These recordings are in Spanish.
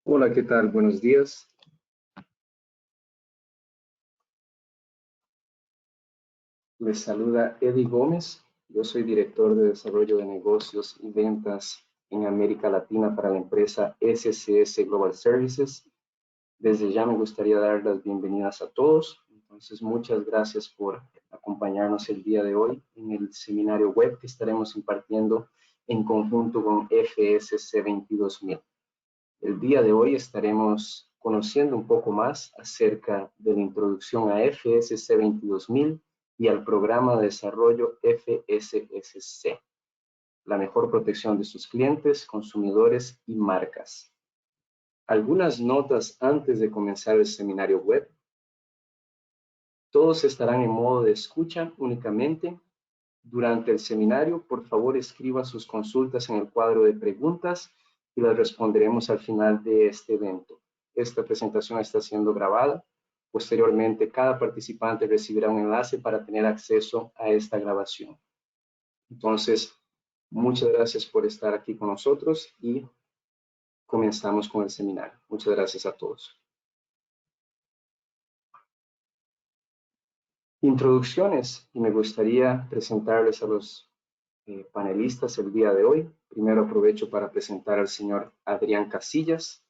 Hola, ¿qué tal? Buenos días. Les saluda Eddie Gómez. Yo soy director de Desarrollo de Negocios y Ventas en América Latina para la empresa SCS Global Services. Desde ya me gustaría dar las bienvenidas a todos. Entonces, muchas gracias por acompañarnos el día de hoy en el seminario web que estaremos impartiendo en conjunto con FSC 22000. El día de hoy estaremos conociendo un poco más acerca de la introducción a FSC 22000 y al programa de desarrollo FSSC, la mejor protección de sus clientes, consumidores y marcas. Algunas notas antes de comenzar el seminario web. Todos estarán en modo de escucha únicamente. Durante el seminario, por favor, escriba sus consultas en el cuadro de preguntas y las responderemos al final de este evento. Esta presentación está siendo grabada. Posteriormente, cada participante recibirá un enlace para tener acceso a esta grabación. Entonces, muchas gracias por estar aquí con nosotros y comenzamos con el seminario. Muchas gracias a todos. Introducciones, y me gustaría presentarles a los panelistas el día de hoy. Primero aprovecho para presentar al señor Adrián Casillas.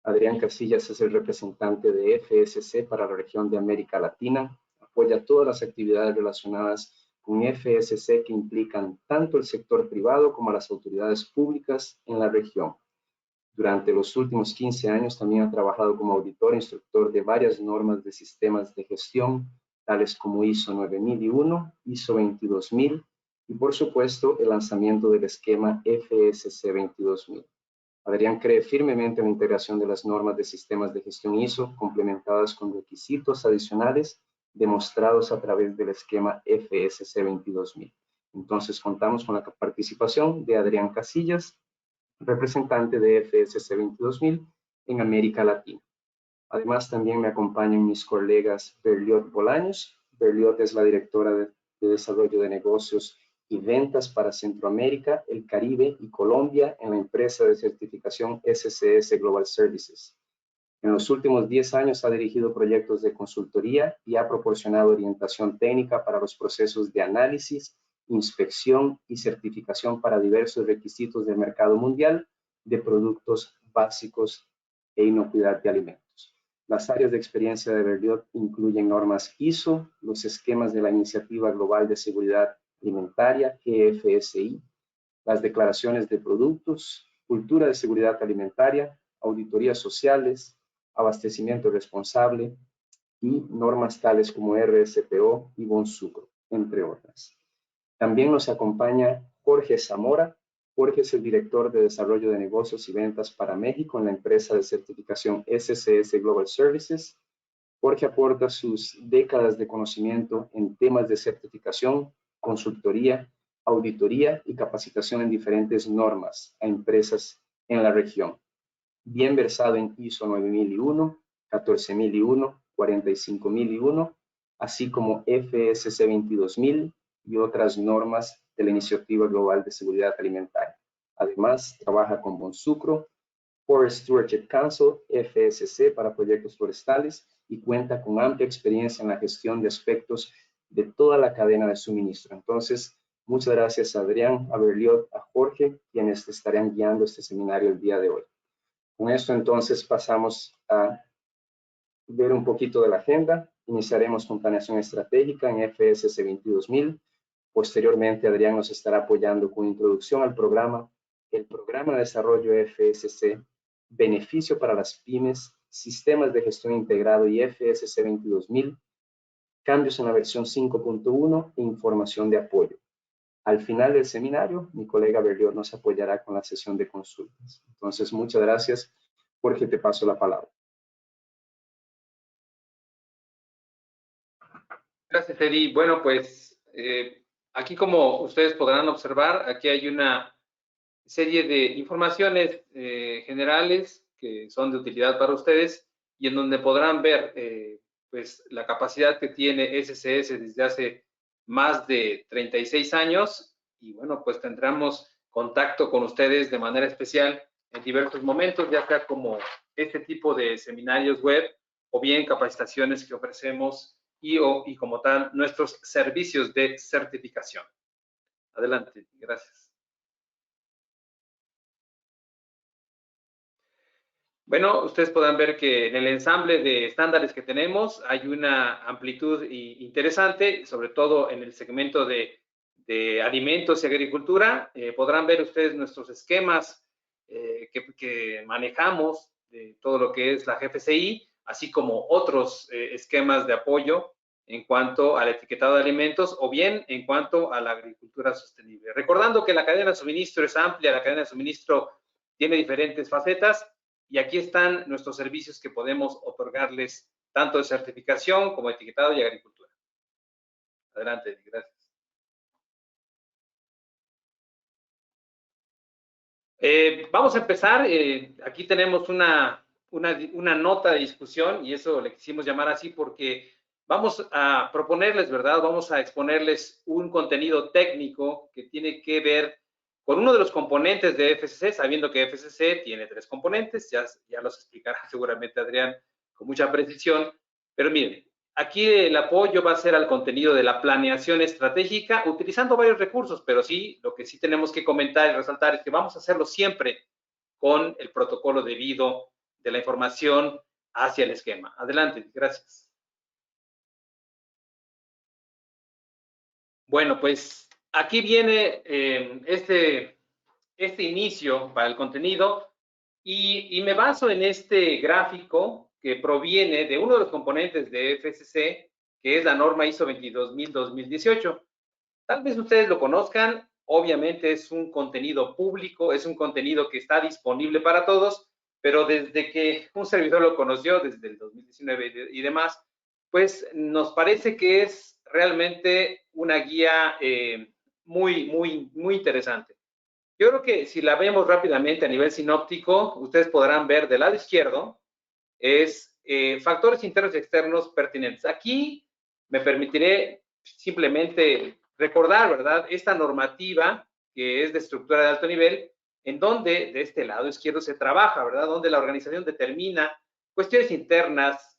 Adrián Casillas es el representante de FSC para la región de América Latina. Apoya todas las actividades relacionadas con FSC que implican tanto el sector privado como a las autoridades públicas en la región. Durante los últimos 15 años también ha trabajado como auditor e instructor de varias normas de sistemas de gestión, tales como ISO 9001, ISO 22000 y, por supuesto, el lanzamiento del esquema FSC 22000. Adrián cree firmemente en la integración de las normas de sistemas de gestión ISO complementadas con requisitos adicionales demostrados a través del esquema FSC 22000. Entonces, contamos con la participación de Adrián Casillas, representante de FSC 22000 en América Latina. Además, también me acompañan mis colegas Berliot Bolaños. Berliot es la directora de Desarrollo de Negocios y Ventas para Centroamérica, el Caribe y Colombia en la empresa de certificación SCS Global Services. En los últimos 10 años ha dirigido proyectos de consultoría y ha proporcionado orientación técnica para los procesos de análisis, inspección y certificación para diversos requisitos del mercado mundial de productos básicos e inocuidad de alimentos. Las áreas de experiencia de Berliot incluyen normas ISO, los esquemas de la Iniciativa Global de Seguridad Alimentaria, GFSI, las declaraciones de productos, cultura de seguridad alimentaria, auditorías sociales, abastecimiento responsable y normas tales como RSPO y Bonsucro, entre otras. También nos acompaña Jorge Zamora. Jorge es el director de Desarrollo de Negocios y Ventas para México en la empresa de certificación SCS Global Services. Jorge aporta sus décadas de conocimiento en temas de certificación, consultoría, auditoría y capacitación en diferentes normas a empresas en la región. Bien versado en ISO 9001, 14001, 45001, así como FSC 22000 y otras normas de la Iniciativa Global de Seguridad Alimentaria. Además, trabaja con Bonsucro, Forest Stewardship Council, FSC para proyectos forestales y cuenta con amplia experiencia en la gestión de aspectos de toda la cadena de suministro. Entonces, muchas gracias a Adrián, a Berliot, a Jorge, quienes estarán guiando este seminario el día de hoy. Con esto entonces pasamos a ver un poquito de la agenda. Iniciaremos con planeación estratégica en FSC 22000. Posteriormente, Adrián nos estará apoyando con introducción al programa, el programa de desarrollo FSC, beneficio para las pymes, sistemas de gestión integrado y FSC 22000, cambios en la versión 5.1 e información de apoyo. Al final del seminario, mi colega Berliot nos apoyará con la sesión de consultas. Entonces, muchas gracias. Jorge, te paso la palabra. Gracias, Eddie. Bueno, pues aquí, como ustedes podrán observar, aquí hay una serie de informaciones generales que son de utilidad para ustedes y en donde podrán ver pues la capacidad que tiene SCS desde hace más de 36 años y bueno, pues tendremos contacto con ustedes de manera especial en diversos momentos, ya sea como este tipo de seminarios web o bien capacitaciones que ofrecemos y como tal nuestros servicios de certificación. Adelante, gracias. Bueno, ustedes podrán ver que en el ensamble de estándares que tenemos hay una amplitud interesante, sobre todo en el segmento de alimentos y agricultura. Podrán ver ustedes nuestros esquemas que manejamos de todo lo que es la GFCI, así como otros esquemas de apoyo en cuanto al etiquetado de alimentos o bien en cuanto a la agricultura sostenible. Recordando que la cadena de suministro es amplia, la cadena de suministro tiene diferentes facetas y aquí están nuestros servicios que podemos otorgarles tanto de certificación como etiquetado y agricultura. Adelante, gracias. Vamos a empezar. Aquí tenemos una nota de discusión y eso le quisimos llamar así porque vamos a proponerles, ¿verdad? Vamos a exponerles un contenido técnico que tiene que ver con uno de los componentes de FCC, sabiendo que FCC tiene 3 componentes, ya los explicará seguramente Adrián con mucha precisión, pero miren, aquí el apoyo va a ser al contenido de la planeación estratégica, utilizando varios recursos, pero sí, lo que sí tenemos que comentar y resaltar es que vamos a hacerlo siempre con el protocolo debido de la información hacia el esquema. Adelante, gracias. Bueno, pues aquí viene este inicio para el contenido y me baso en este gráfico que proviene de uno de los componentes de FCC, que es la norma ISO 22000-2018. Tal vez ustedes lo conozcan, obviamente es un contenido público, es un contenido que está disponible para todos, pero desde que un servidor lo conoció, desde el 2019 y demás, pues nos parece que es realmente una guía muy interesante. Yo creo que si la vemos rápidamente a nivel sinóptico, ustedes podrán ver del lado izquierdo, es factores internos y externos pertinentes. Aquí me permitiré simplemente recordar, ¿verdad? Esta normativa que es de estructura de alto nivel, en donde de este lado izquierdo se trabaja, ¿verdad? Donde la organización determina cuestiones internas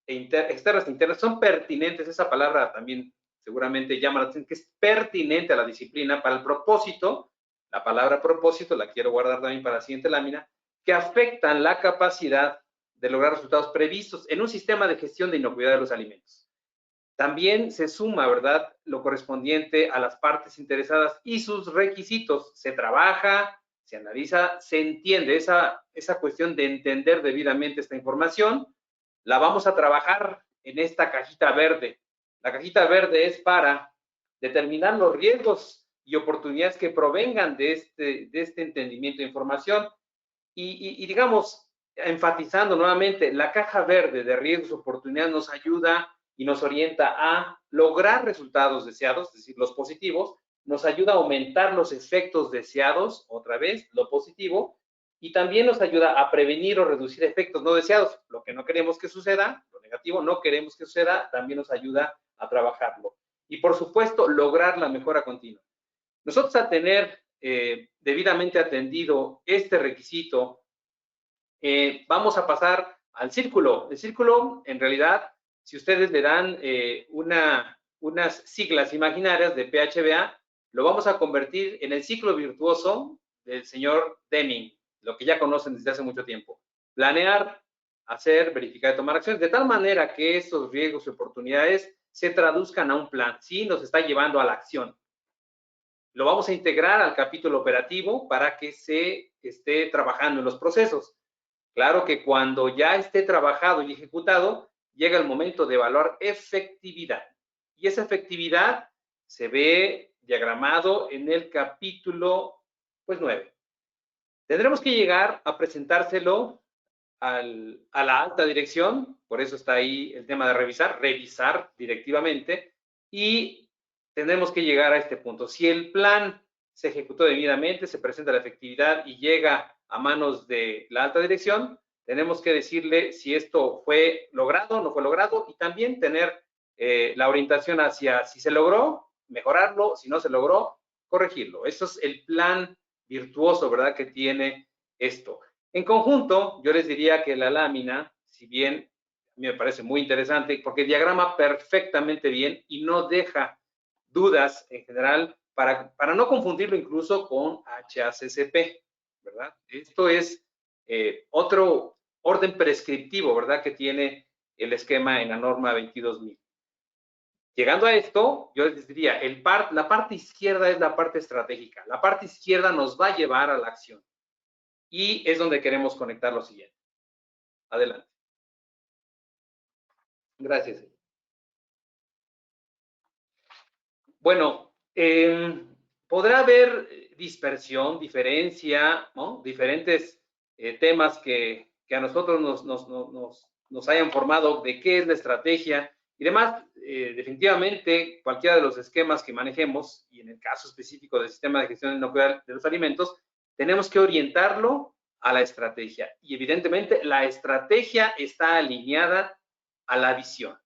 externas e internas, son pertinentes, esa palabra también seguramente llama la atención, que es pertinente a la disciplina para el propósito, la palabra propósito la quiero guardar también para la siguiente lámina, que afectan la capacidad de lograr resultados previstos en un sistema de gestión de inocuidad de los alimentos. También se suma, ¿verdad?, lo correspondiente a las partes interesadas y sus requisitos. Se trabaja, se analiza, se entiende esa cuestión de entender debidamente esta información. La vamos a trabajar en esta cajita verde. La cajita verde es para determinar los riesgos y oportunidades que provengan de este entendimiento de información. Y digamos, enfatizando nuevamente, la caja verde de riesgos y oportunidades nos ayuda y nos orienta a lograr resultados deseados, es decir, los positivos, nos ayuda a aumentar los efectos deseados, otra vez, lo positivo, y también nos ayuda a prevenir o reducir efectos no deseados, lo que no queremos que suceda, lo negativo no queremos que suceda, también nos ayuda a trabajarlo. Y por supuesto, lograr la mejora continua. Nosotros a tener debidamente atendido este requisito, vamos a pasar al círculo. El círculo, en realidad, si ustedes le dan unas siglas imaginarias de PHBA, lo vamos a convertir en el ciclo virtuoso del señor Deming, lo que ya conocen desde hace mucho tiempo. Planear, hacer, verificar y tomar acciones, de tal manera que estos riesgos y oportunidades se traduzcan a un plan, ¿sí? Nos está llevando a la acción. Lo vamos a integrar al capítulo operativo para que se esté trabajando en los procesos. Claro que cuando ya esté trabajado y ejecutado, llega el momento de evaluar efectividad. Y esa efectividad se ve diagramado en el capítulo, pues, 9. Tendremos que llegar a presentárselo a la alta dirección, por eso está ahí el tema de revisar directivamente, y tendremos que llegar a este punto. Si el plan se ejecutó debidamente, se presenta la efectividad y llega a manos de la alta dirección, tenemos que decirle si esto fue logrado, no fue logrado, y también tener la orientación hacia si se logró, mejorarlo, si no se logró, corregirlo. Eso es el plan virtuoso, ¿verdad?, que tiene esto. En conjunto, yo les diría que la lámina, si bien a mí me parece muy interesante, porque diagrama perfectamente bien y no deja dudas en general para no confundirlo incluso con HACCP, ¿verdad? Esto es otro orden prescriptivo, ¿verdad?, que tiene el esquema en la norma 22.000. Llegando a esto, yo les diría, la parte izquierda es la parte estratégica. La parte izquierda nos va a llevar a la acción. Y es donde queremos conectar lo siguiente. Adelante. Gracias. Bueno, podrá haber dispersión, diferencia, ¿no? Diferentes temas que a nosotros nos hayan formado de qué es la estrategia y demás. Definitivamente, cualquiera de los esquemas que manejemos, y en el caso específico del sistema de gestión inocuidad de los alimentos, tenemos que orientarlo a la estrategia. Y evidentemente, la estrategia está alineada a la visión.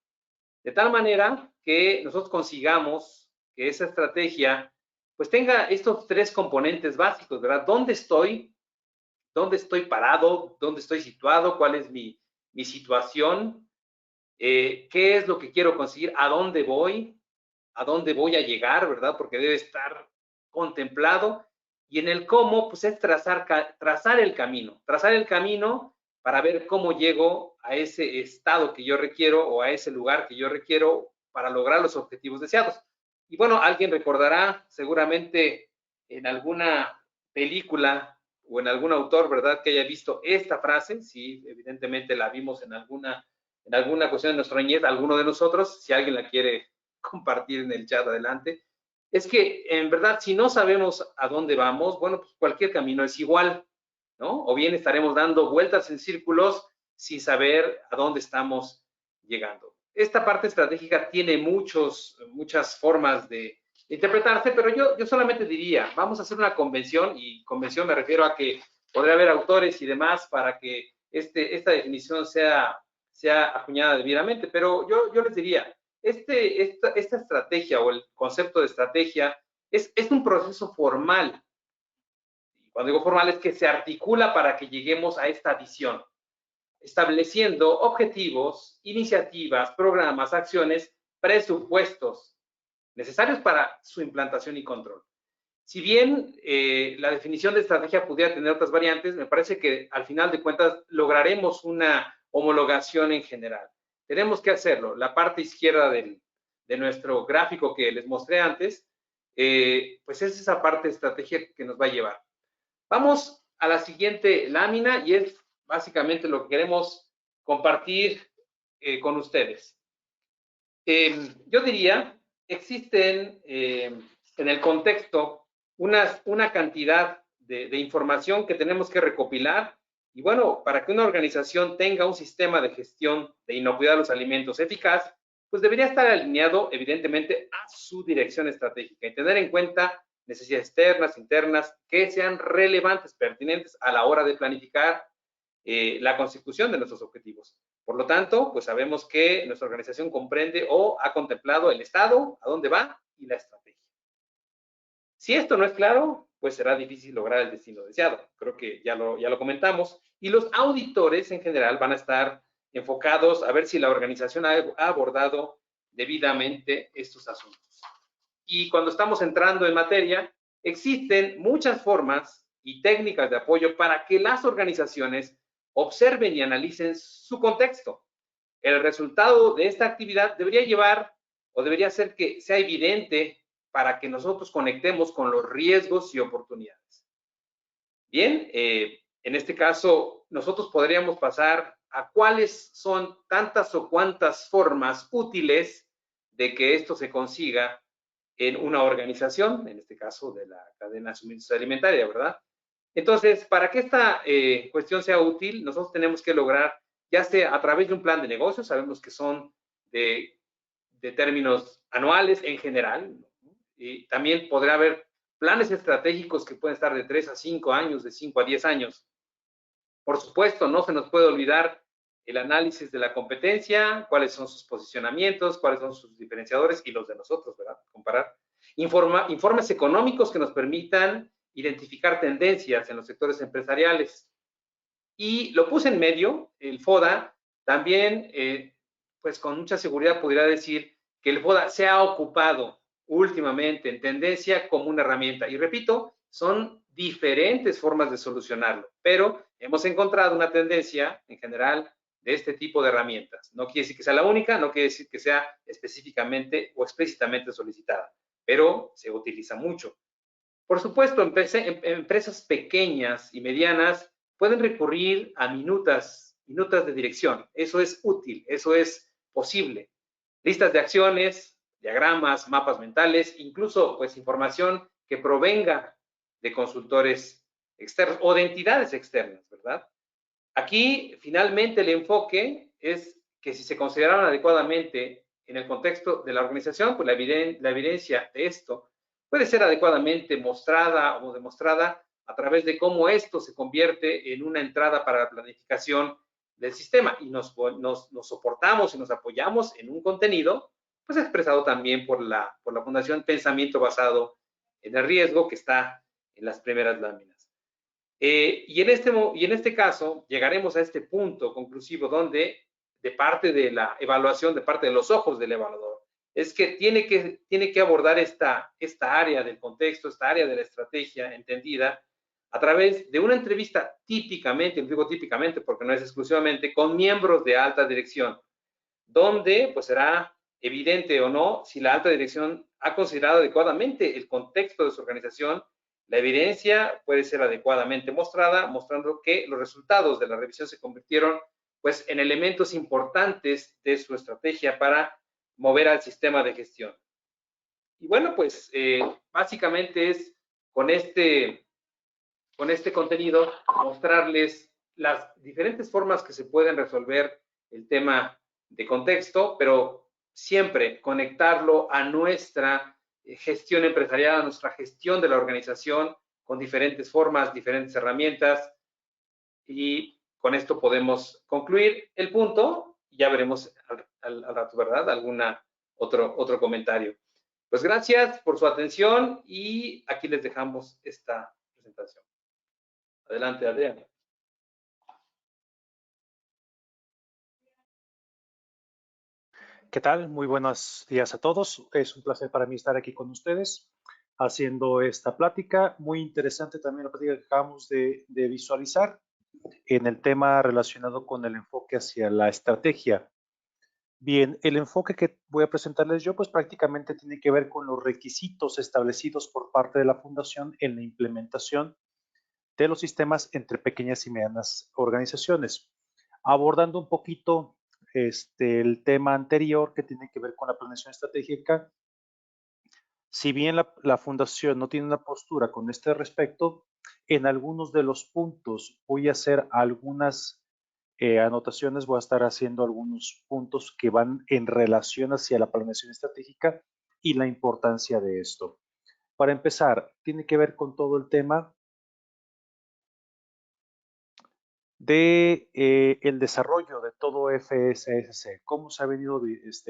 De tal manera que nosotros consigamos que esa estrategia pues tenga estos tres componentes básicos, ¿verdad? ¿Dónde estoy? ¿Dónde estoy parado? ¿Dónde estoy situado? ¿Cuál es mi situación? ¿Qué es lo que quiero conseguir? ¿A dónde voy? ¿A dónde voy a llegar, verdad? Porque debe estar contemplado. Y en el cómo, pues es trazar el camino. Trazar el camino para ver cómo llego a ese estado que yo requiero o a ese lugar que yo requiero para lograr los objetivos deseados. Y bueno, alguien recordará seguramente en alguna película o en algún autor, ¿verdad?, que haya visto esta frase. Sí, evidentemente la vimos en alguna cuestión de nuestra niñez, alguno de nosotros. Si alguien la quiere compartir en el chat, adelante. Es que, en verdad, si no sabemos a dónde vamos, bueno, pues cualquier camino es igual, ¿no? O bien estaremos dando vueltas en círculos sin saber a dónde estamos llegando. Esta parte estratégica tiene muchas formas de interpretarse, pero yo solamente diría, vamos a hacer una convención, y convención me refiero a que podría haber autores y demás para que esta definición sea acuñada debidamente, pero yo les diría, esta estrategia o el concepto de estrategia es un proceso formal. Y cuando digo formal es que se articula para que lleguemos a esta visión, estableciendo objetivos, iniciativas, programas, acciones, presupuestos necesarios para su implantación y control. Si bien la definición de estrategia pudiera tener otras variantes, me parece que al final de cuentas lograremos una homologación en general. Tenemos que hacerlo. La parte izquierda de nuestro gráfico que les mostré antes, pues es esa parte de estrategia que nos va a llevar. Vamos a la siguiente lámina y es básicamente lo que queremos compartir con ustedes. Yo diría, existen en el contexto una cantidad de información que tenemos que recopilar. Y bueno, para que una organización tenga un sistema de gestión de inocuidad de los alimentos eficaz, pues debería estar alineado evidentemente a su dirección estratégica y tener en cuenta necesidades externas, internas, que sean relevantes, pertinentes a la hora de planificar la consecución de nuestros objetivos. Por lo tanto, pues sabemos que nuestra organización comprende o ha contemplado el estado, a dónde va y la estrategia. Si esto no es claro, pues será difícil lograr el destino deseado. Creo que ya lo comentamos. Y los auditores en general van a estar enfocados a ver si la organización ha abordado debidamente estos asuntos. Y cuando estamos entrando en materia, existen muchas formas y técnicas de apoyo para que las organizaciones observen y analicen su contexto. El resultado de esta actividad debería llevar o debería ser que sea evidente para que nosotros conectemos con los riesgos y oportunidades. Bien, en este caso, nosotros podríamos pasar a cuáles son tantas o cuantas formas útiles de que esto se consiga en una organización, en este caso de la cadena de suministro alimentaria, ¿verdad? Entonces, para que esta cuestión sea útil, nosotros tenemos que lograr, ya sea a través de un plan de negocios, sabemos que son de términos anuales en general, y también podrá haber planes estratégicos que pueden estar de 3 a 5 años, de 5 a 10 años. Por supuesto, no se nos puede olvidar el análisis de la competencia, cuáles son sus posicionamientos, cuáles son sus diferenciadores y los de nosotros, ¿verdad? Comparar. Informes económicos que nos permitan identificar tendencias en los sectores empresariales. Y lo puse en medio, el FODA, también, pues con mucha seguridad podría decir que el FODA se ha ocupado últimamente en tendencia como una herramienta. Y repito, son diferentes formas de solucionarlo, pero hemos encontrado una tendencia en general de este tipo de herramientas. No quiere decir que sea la única, no quiere decir que sea específicamente o explícitamente solicitada, pero se utiliza mucho. Por supuesto, empresas pequeñas y medianas pueden recurrir a minutas de dirección. Eso es útil, eso es posible. Listas de acciones, diagramas, mapas mentales, incluso pues información que provenga de consultores externos o de entidades externas, ¿verdad? Aquí, finalmente, el enfoque es que si se consideraron adecuadamente en el contexto de la organización, pues la evidencia de esto puede ser adecuadamente mostrada o demostrada a través de cómo esto se convierte en una entrada para la planificación del sistema y nos soportamos y nos apoyamos en un contenido, pues expresado también por la Fundación Pensamiento Basado en el Riesgo, que está en las primeras láminas. Y en este caso llegaremos a este punto conclusivo donde de parte de la evaluación, de parte de los ojos del evaluador, es que tiene que abordar esta área del contexto, esta área de la estrategia entendida a través de una entrevista típicamente, digo típicamente porque no es exclusivamente, con miembros de alta dirección, donde pues será evidente o no si la alta dirección ha considerado adecuadamente el contexto de su organización. La evidencia puede ser adecuadamente mostrada, mostrando que los resultados de la revisión se convirtieron pues en elementos importantes de su estrategia para mover al sistema de gestión. Y bueno, pues básicamente es con este contenido mostrarles las diferentes formas que se pueden resolver el tema de contexto, pero siempre conectarlo a nuestra gestión empresarial, a nuestra gestión de la organización con diferentes formas, diferentes herramientas, y con esto podemos concluir el punto. Ya veremos al rato, ¿verdad? Otro comentario. Pues gracias por su atención y aquí les dejamos esta presentación. Adelante, Adrián. ¿Qué tal? Muy buenos días a todos. Es un placer para mí estar aquí con ustedes haciendo esta plática. Muy interesante también la plática que acabamos de visualizar en el tema relacionado con el enfoque hacia la estrategia. Bien, el enfoque que voy a presentarles yo, pues prácticamente tiene que ver con los requisitos establecidos por parte de la Fundación en la implementación de los sistemas entre pequeñas y medianas organizaciones, abordando un poquito el tema anterior que tiene que ver con la planeación estratégica. Si bien la Fundación no tiene una postura con este respecto, en algunos de los puntos voy a hacer algunas anotaciones, voy a estar haciendo algunos puntos que van en relación hacia la planeación estratégica y la importancia de esto. Para empezar, tiene que ver con todo el tema de el desarrollo de todo FSSC, cómo se ha venido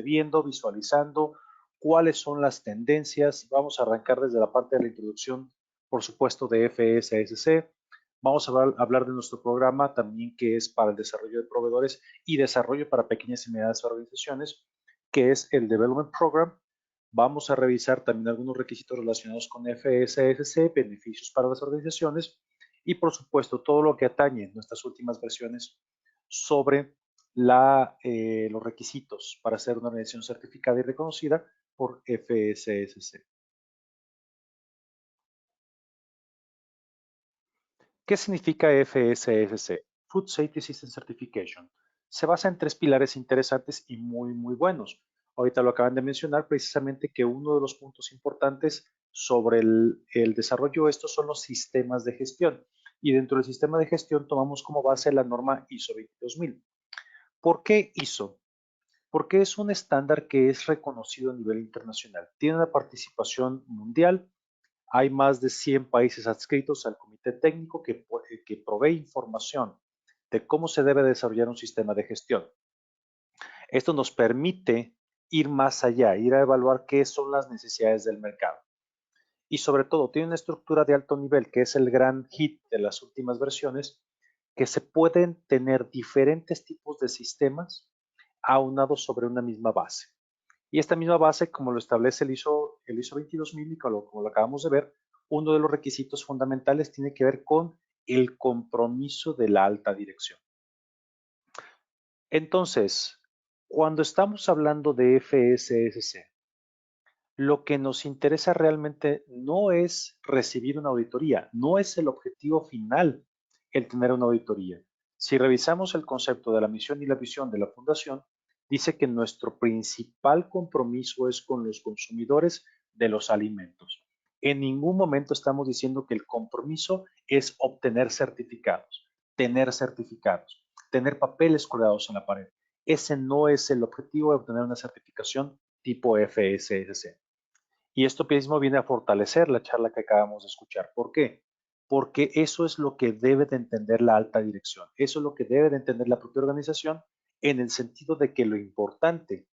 viendo, visualizando, cuáles son las tendencias. Vamos a arrancar desde la parte de la introducción, por supuesto, de FSSC. Vamos a hablar de nuestro programa también, que es para el desarrollo de proveedores y desarrollo para pequeñas y medianas organizaciones, que es el Development Program. Vamos a revisar también algunos requisitos relacionados con FSSC, beneficios para las organizaciones, y por supuesto todo lo que atañe nuestras últimas versiones sobre los requisitos para ser una organización certificada y reconocida por FSSC. ¿Qué significa FSSC? Food Safety System Certification. Se basa en 3 pilares interesantes y muy buenos. Ahorita lo acaban de mencionar, precisamente que uno de los puntos importantes sobre el desarrollo de estos son los sistemas de gestión. Y dentro del sistema de gestión tomamos como base la norma ISO 22000. ¿Por qué ISO? Porque es un estándar que es reconocido a nivel internacional. Tiene una participación mundial. Hay más de 100 países adscritos al comité técnico que provee información de cómo se debe desarrollar un sistema de gestión. Esto nos permite ir más allá, ir a evaluar qué son las necesidades del mercado. Y sobre todo, tiene una estructura de alto nivel, que es el gran hit de las últimas versiones, que se pueden tener diferentes tipos de sistemas aunados sobre una misma base. Y esta misma base, como lo establece el ISO 22000 y como lo acabamos de ver, uno de los requisitos fundamentales tiene que ver con el compromiso de la alta dirección. Entonces, cuando estamos hablando de FSSC, lo que nos interesa realmente no es recibir una auditoría, no es el objetivo final el tener una auditoría. Si revisamos el concepto de la misión y la visión de la Fundación, dice que nuestro principal compromiso es con los consumidores de los alimentos. En ningún momento estamos diciendo que el compromiso es obtener certificados, tener papeles colgados en la pared. Ese no es el objetivo de obtener una certificación tipo FSSC. Y esto mismo viene a fortalecer la charla que acabamos de escuchar. ¿Por qué? Porque eso es lo que debe de entender la alta dirección. Eso es lo que debe de entender la propia organización en el sentido de que lo importante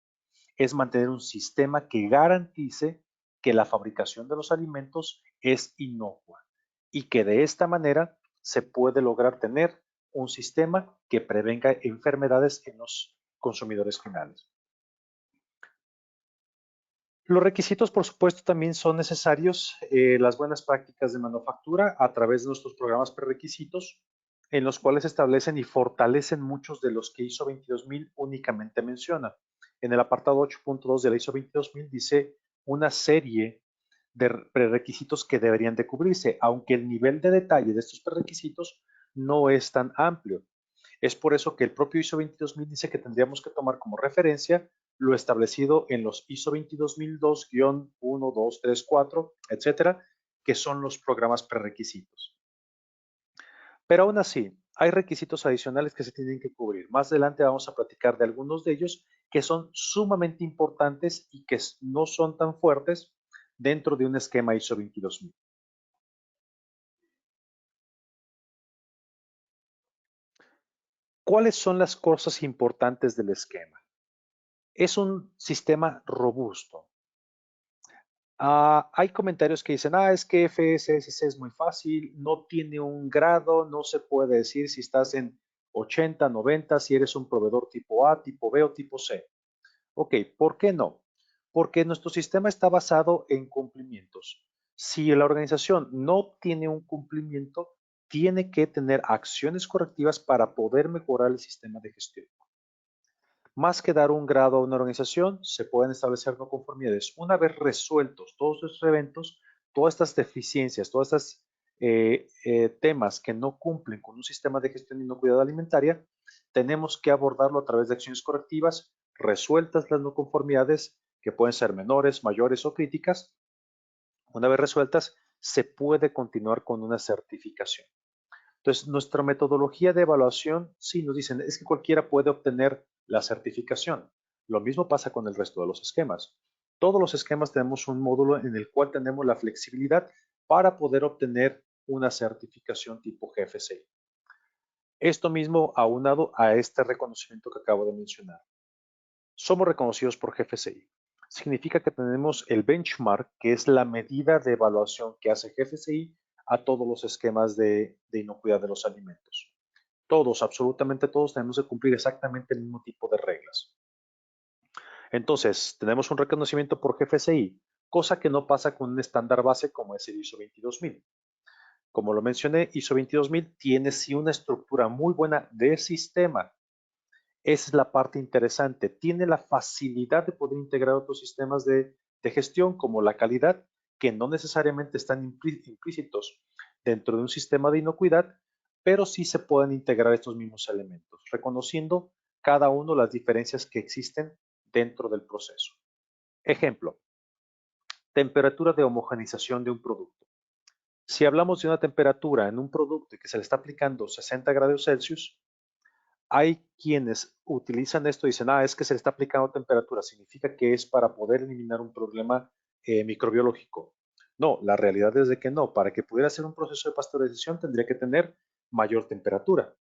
es mantener un sistema que garantice que la fabricación de los alimentos es inocua y que de esta manera se puede lograr tener un sistema que prevenga enfermedades en los consumidores finales. Los requisitos, por supuesto, también son necesarios las buenas prácticas de manufactura a través de nuestros programas prerequisitos, en los cuales establecen y fortalecen muchos de los que ISO 22000 únicamente menciona. En el apartado 8.2 de la ISO 22000 dice una serie de prerequisitos que deberían de cubrirse, aunque el nivel de detalle de estos prerequisitos no es tan amplio. Es por eso que el propio ISO 22000 dice que tendríamos que tomar como referencia lo establecido en los ISO 22002-1, 2, 3, 4, etcétera, que son los programas prerequisitos. Pero aún así, hay requisitos adicionales que se tienen que cubrir. Más adelante vamos a platicar de algunos de ellos que son sumamente importantes y que no son tan fuertes dentro de un esquema ISO 22000. ¿Cuáles son las cosas importantes del esquema? Es un sistema robusto. Hay comentarios que dicen, es que FSSC es muy fácil, no tiene un grado, no se puede decir si estás en 80, 90, si eres un proveedor tipo A, tipo B o tipo C. Ok, ¿por qué no? Porque nuestro sistema está basado en cumplimientos. Si la organización no tiene un cumplimiento, tiene que tener acciones correctivas para poder mejorar el sistema de gestión. Más que dar un grado a una organización, se pueden establecer no conformidades. Una vez resueltos todos estos eventos, todas estas deficiencias, todos estos temas que no cumplen con un sistema de gestión de inocuidad alimentaria, tenemos que abordarlo a través de acciones correctivas, resueltas las no conformidades, que pueden ser menores, mayores o críticas. Una vez resueltas, se puede continuar con una certificación. Entonces, nuestra metodología de evaluación, sí, nos dicen, es que cualquiera puede obtener la certificación. Lo mismo pasa con el resto de los esquemas. Todos los esquemas tenemos un módulo en el cual tenemos la flexibilidad para poder obtener una certificación tipo GFCI. Esto mismo aunado a este reconocimiento que acabo de mencionar. Somos reconocidos por GFCI. Significa que tenemos el benchmark, que es la medida de evaluación que hace GFCI a todos los esquemas de inocuidad de los alimentos. Todos, absolutamente todos, tenemos que cumplir exactamente el mismo tipo de reglas. Entonces, tenemos un reconocimiento por GFCI, cosa que no pasa con un estándar base como es el ISO 22000. Como lo mencioné, ISO 22000 tiene sí una estructura muy buena de sistema. Esa es la parte interesante. Tiene la facilidad de poder integrar otros sistemas de gestión como la calidad, que no necesariamente están implícitos dentro de un sistema de inocuidad, pero sí se pueden integrar estos mismos elementos, reconociendo cada uno las diferencias que existen dentro del proceso. Ejemplo, temperatura de homogeneización de un producto. Si hablamos de una temperatura en un producto que se le está aplicando 60 grados Celsius, hay quienes utilizan esto y dicen, es que se le está aplicando temperatura, significa que es para poder eliminar un problema microbiológico. No, la realidad es de que no. Para que pudiera hacer un proceso de pasteurización tendría que tener mayor temperatura.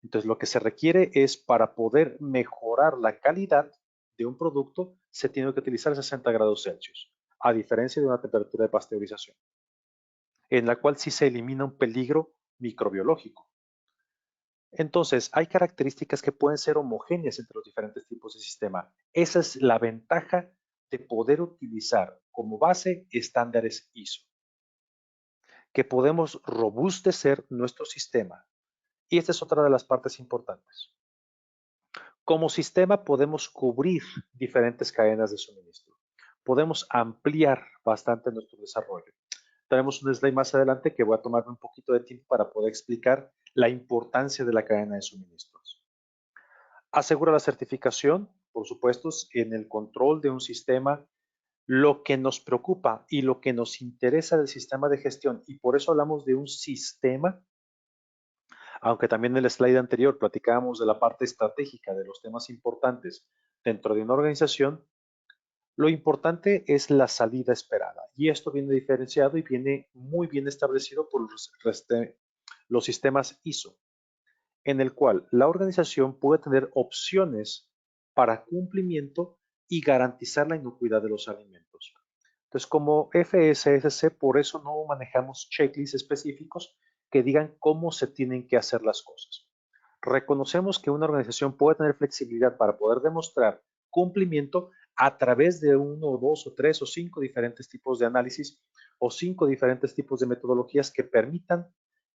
Entonces, lo que se requiere es para poder mejorar la calidad de un producto, se tiene que utilizar 60 grados Celsius, a diferencia de una temperatura de pasteurización, en la cual sí se elimina un peligro microbiológico. Entonces, hay características que pueden ser homogéneas entre los diferentes tipos de sistema. Esa es la ventaja de poder utilizar como base estándares ISO, que podemos robustecer nuestro sistema. Y esta es otra de las partes importantes. Como sistema podemos cubrir diferentes cadenas de suministro. Podemos ampliar bastante nuestro desarrollo. Tenemos un slide más adelante que voy a tomarme un poquito de tiempo para poder explicar la importancia de la cadena de suministros. Asegura la certificación, por supuesto, en el control de un sistema. Lo que nos preocupa y lo que nos interesa del sistema de gestión, y por eso hablamos de un sistema, aunque también en el slide anterior platicábamos de la parte estratégica de los temas importantes dentro de una organización, lo importante es la salida esperada. Y esto viene diferenciado y viene muy bien establecido por los sistemas ISO, en el cual la organización puede tener opciones para cumplimiento y garantizar la inocuidad de los alimentos. Entonces, como FSSC, por eso no manejamos checklists específicos que digan cómo se tienen que hacer las cosas. Reconocemos que una organización puede tener flexibilidad para poder demostrar cumplimiento a través de uno, o dos, o tres, o cinco diferentes tipos de análisis o cinco diferentes tipos de metodologías que permitan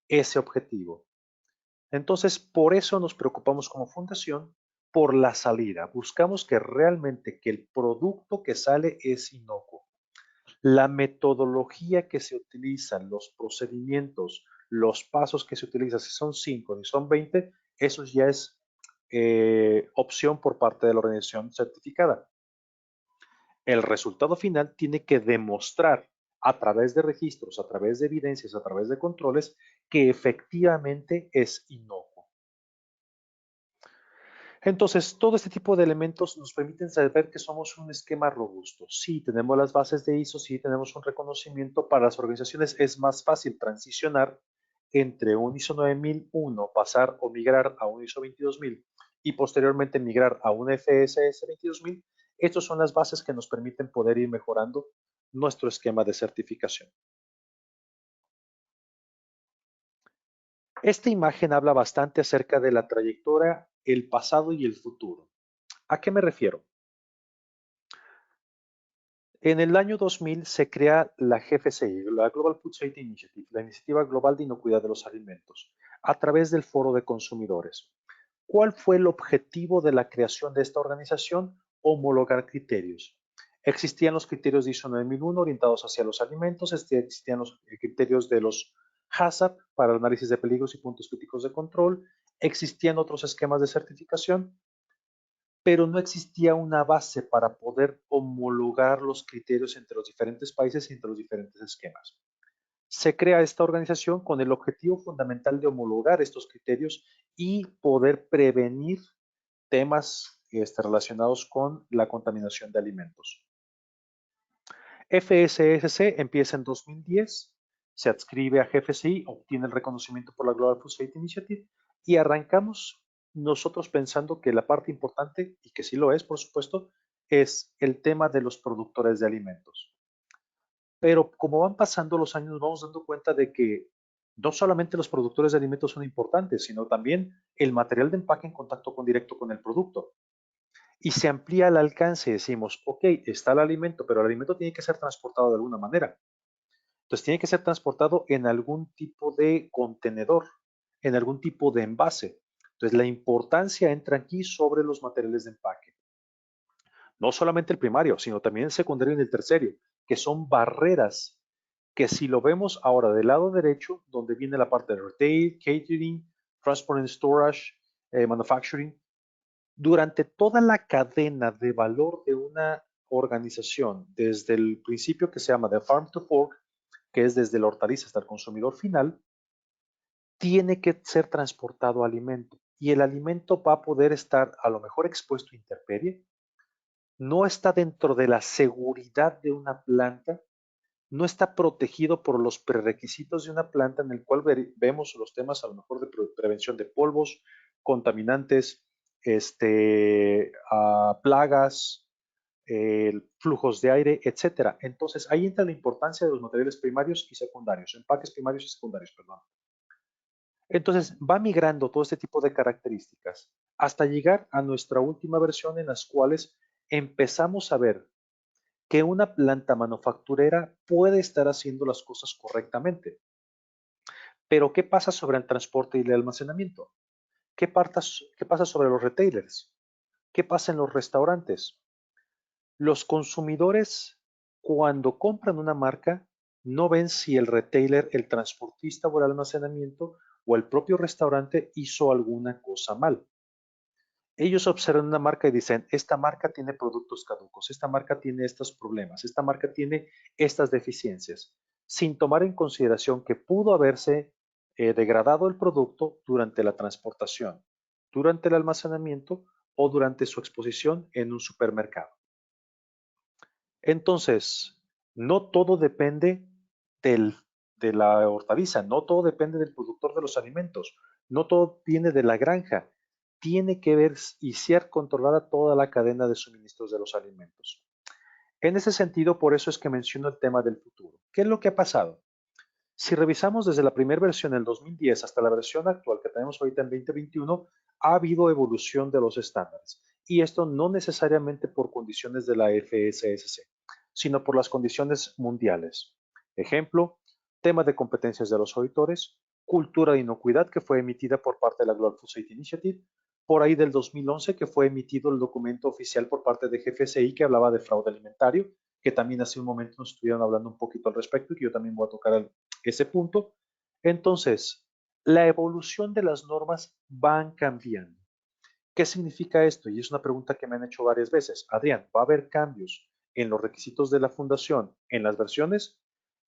ese objetivo. Entonces, por eso nos preocupamos como fundación por la salida. Buscamos que realmente que el producto que sale es inocuo. La metodología que se utiliza, los procedimientos, los pasos que se utilizan, si son 5, si son 20, eso ya es opción por parte de la organización certificada. El resultado final tiene que demostrar a través de registros, a través de evidencias, a través de controles, que efectivamente es inocuo. Entonces, todo este tipo de elementos nos permiten saber que somos un esquema robusto. Sí, tenemos las bases de ISO, sí, tenemos un reconocimiento. Para las organizaciones es más fácil transicionar entre un ISO 9001, pasar o migrar a un ISO 22000 y posteriormente migrar a un FSS 22000. Estas son las bases que nos permiten poder ir mejorando nuestro esquema de certificación. Esta imagen habla bastante acerca de la trayectoria, el pasado y el futuro. ¿A qué me refiero? En el año 2000 se crea la GFCI, la Global Food Safety Initiative, la Iniciativa Global de Inocuidad de los Alimentos, a través del Foro de Consumidores. ¿Cuál fue el objetivo de la creación de esta organización? Homologar criterios. Existían los criterios de ISO 9001 orientados hacia los alimentos, existían los criterios de los HACCP para el análisis de peligros y puntos críticos de control, existían otros esquemas de certificación, pero no existía una base para poder homologar los criterios entre los diferentes países y entre los diferentes esquemas. Se crea esta organización con el objetivo fundamental de homologar estos criterios y poder prevenir temas relacionados con la contaminación de alimentos. FSSC empieza en 2010, se adscribe a GFCI, obtiene el reconocimiento por la Global Food Safety Initiative y arrancamos nosotros pensando que la parte importante, y que sí lo es, por supuesto, es el tema de los productores de alimentos. Pero como van pasando los años, nos vamos dando cuenta de que no solamente los productores de alimentos son importantes, sino también el material de empaque en contacto directo con el producto. Y se amplía el alcance, decimos, ok, está el alimento, pero el alimento tiene que ser transportado de alguna manera. Entonces tiene que ser transportado en algún tipo de contenedor, en algún tipo de envase. Entonces la importancia entra aquí sobre los materiales de empaque. No solamente el primario, sino también el secundario y el terciario, que son barreras que si lo vemos ahora del lado derecho, donde viene la parte de retail, catering, transport and storage, manufacturing, durante toda la cadena de valor de una organización, desde el principio que se llama de farm to fork, que es desde la hortaliza hasta el consumidor final, tiene que ser transportado alimento. Y el alimento va a poder estar a lo mejor expuesto a intemperie, no está dentro de la seguridad de una planta, no está protegido por los prerequisitos de una planta en el cual vemos los temas a lo mejor de prevención de polvos, contaminantes, plagas, flujos de aire, etcétera. Entonces ahí entra la importancia de los materiales primarios y secundarios, empaques primarios y secundarios, perdón. Entonces va migrando todo este tipo de características hasta llegar a nuestra última versión en las cuales empezamos a ver que una planta manufacturera puede estar haciendo las cosas correctamente. Pero ¿qué pasa sobre el transporte y el almacenamiento? ¿Qué pasa sobre los retailers? ¿Qué pasa en los restaurantes? Los consumidores, cuando compran una marca, no ven si el retailer, el transportista o el almacenamiento o el propio restaurante hizo alguna cosa mal. Ellos observan una marca y dicen, esta marca tiene productos caducos, esta marca tiene estos problemas, esta marca tiene estas deficiencias, sin tomar en consideración que pudo haberse degradado el producto durante la transportación, durante el almacenamiento o durante su exposición en un supermercado. Entonces, no todo depende de la hortaliza, no todo depende del productor de los alimentos, no todo viene de la granja. Tiene que ver y ser controlada toda la cadena de suministros de los alimentos. En ese sentido, por eso es que menciono el tema del futuro. ¿Qué es lo que ha pasado? Si revisamos desde la primera versión en 2010 hasta la versión actual que tenemos ahorita en 2021, ha habido evolución de los estándares. Y esto no necesariamente por condiciones de la FSSC, sino por las condiciones mundiales. Ejemplo, tema de competencias de los auditores, cultura de inocuidad que fue emitida por parte de la Global Food Safety Initiative, por ahí del 2011 que fue emitido el documento oficial por parte de GFSI que hablaba de fraude alimentario, que también hace un momento nos estuvieron hablando un poquito al respecto y que yo también voy a tocar ese punto. Entonces, la evolución de las normas van cambiando. ¿Qué significa esto? Y es una pregunta que me han hecho varias veces. Adrián, ¿va a haber cambios en los requisitos de la fundación en las versiones?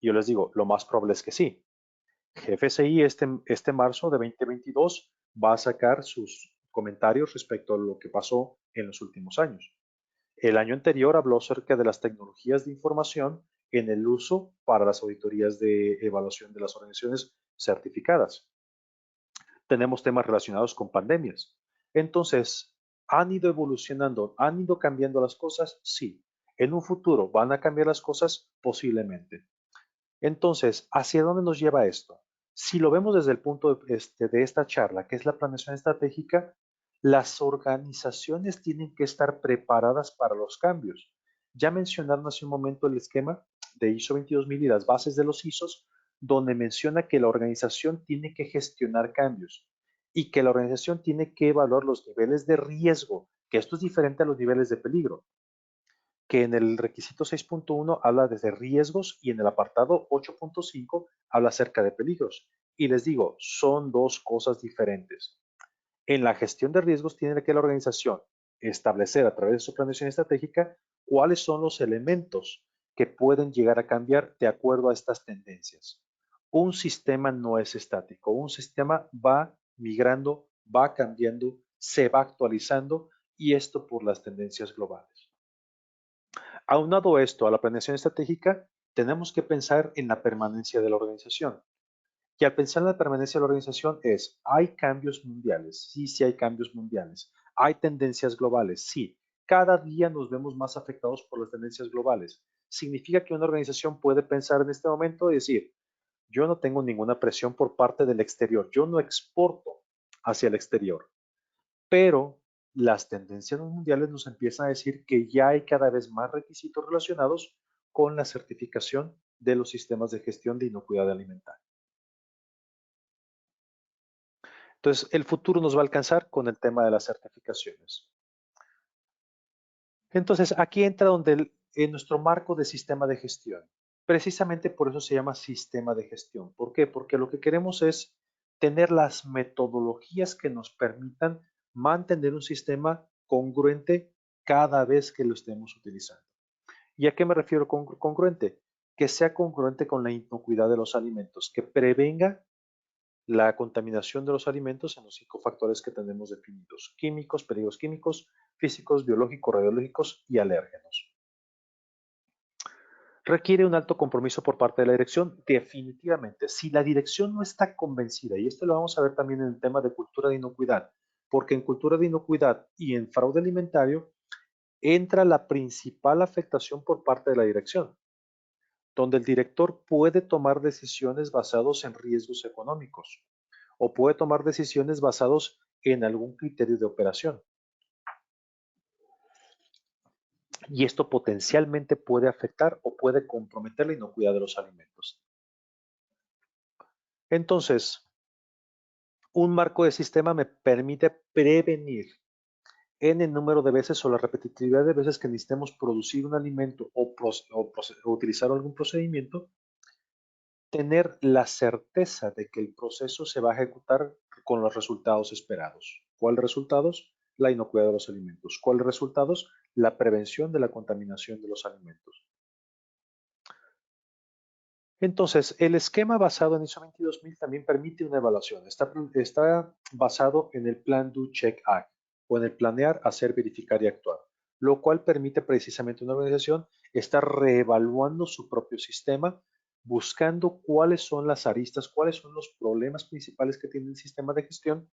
Y yo les digo, lo más probable es que sí. GFSI este marzo de 2022 va a sacar sus comentarios respecto a lo que pasó en los últimos años. El año anterior habló acerca de las tecnologías de información en el uso para las auditorías de evaluación de las organizaciones certificadas. Tenemos temas relacionados con pandemias. Entonces, ¿han ido evolucionando? ¿Han ido cambiando las cosas? Sí. ¿En un futuro van a cambiar las cosas? Posiblemente. Entonces, ¿hacia dónde nos lleva esto? Si lo vemos desde el punto de esta charla, que es la planeación estratégica, las organizaciones tienen que estar preparadas para los cambios. Ya mencionaron hace un momento el esquema de ISO 22000 y las bases de los ISOs, donde menciona que la organización tiene que gestionar cambios y que la organización tiene que evaluar los niveles de riesgo, que esto es diferente a los niveles de peligro, que en el requisito 6.1 habla desde riesgos y en el apartado 8.5 habla acerca de peligros. Y les digo, son dos cosas diferentes. En la gestión de riesgos tiene que la organización establecer a través de su planeación estratégica cuáles son los elementos que pueden llegar a cambiar de acuerdo a estas tendencias. Un sistema no es estático, un sistema va migrando, va cambiando, se va actualizando y esto por las tendencias globales. Aunado esto a la planeación estratégica, tenemos que pensar en la permanencia de la organización. Y al pensar en la permanencia de la organización ¿hay cambios mundiales? Sí, sí hay cambios mundiales. ¿Hay tendencias globales? Sí. Cada día nos vemos más afectados por las tendencias globales. Significa que una organización puede pensar en este momento y decir, yo no tengo ninguna presión por parte del exterior, yo no exporto hacia el exterior, pero las tendencias mundiales nos empiezan a decir que ya hay cada vez más requisitos relacionados con la certificación de los sistemas de gestión de inocuidad alimentaria. Entonces, el futuro nos va a alcanzar con el tema de las certificaciones. Entonces, aquí entra en nuestro marco de sistema de gestión. Precisamente por eso se llama sistema de gestión. ¿Por qué? Porque lo que queremos es tener las metodologías que nos permitan mantener un sistema congruente cada vez que lo estemos utilizando. ¿Y a qué me refiero con congruente? Que sea congruente con la inocuidad de los alimentos, que prevenga la contaminación de los alimentos en los 5 factores que tenemos definidos: químicos, peligros químicos, físicos, biológicos, radiológicos y alérgenos. ¿Requiere un alto compromiso por parte de la dirección? Definitivamente. Si la dirección no está convencida, y esto lo vamos a ver también en el tema de cultura de inocuidad, porque en cultura de inocuidad y en fraude alimentario entra la principal afectación por parte de la dirección, donde el director puede tomar decisiones basadas en riesgos económicos o puede tomar decisiones basadas en algún criterio de operación. Y esto potencialmente puede afectar o puede comprometer la inocuidad de los alimentos. Entonces, un marco de sistema me permite prevenir en el número de veces o la repetitividad de veces que necesitemos producir un alimento o utilizar algún procedimiento, tener la certeza de que el proceso se va a ejecutar con los resultados esperados. ¿Cuáles resultados? La inocuidad de los alimentos. ¿Cuáles resultados? La prevención de la contaminación de los alimentos. Entonces, el esquema basado en ISO 22000 también permite una evaluación. Está basado en el Plan, Do, Check, Act, o en el planear, hacer, verificar y actuar, lo cual permite precisamente a una organización estar reevaluando su propio sistema, buscando cuáles son las aristas, cuáles son los problemas principales que tiene el sistema de gestión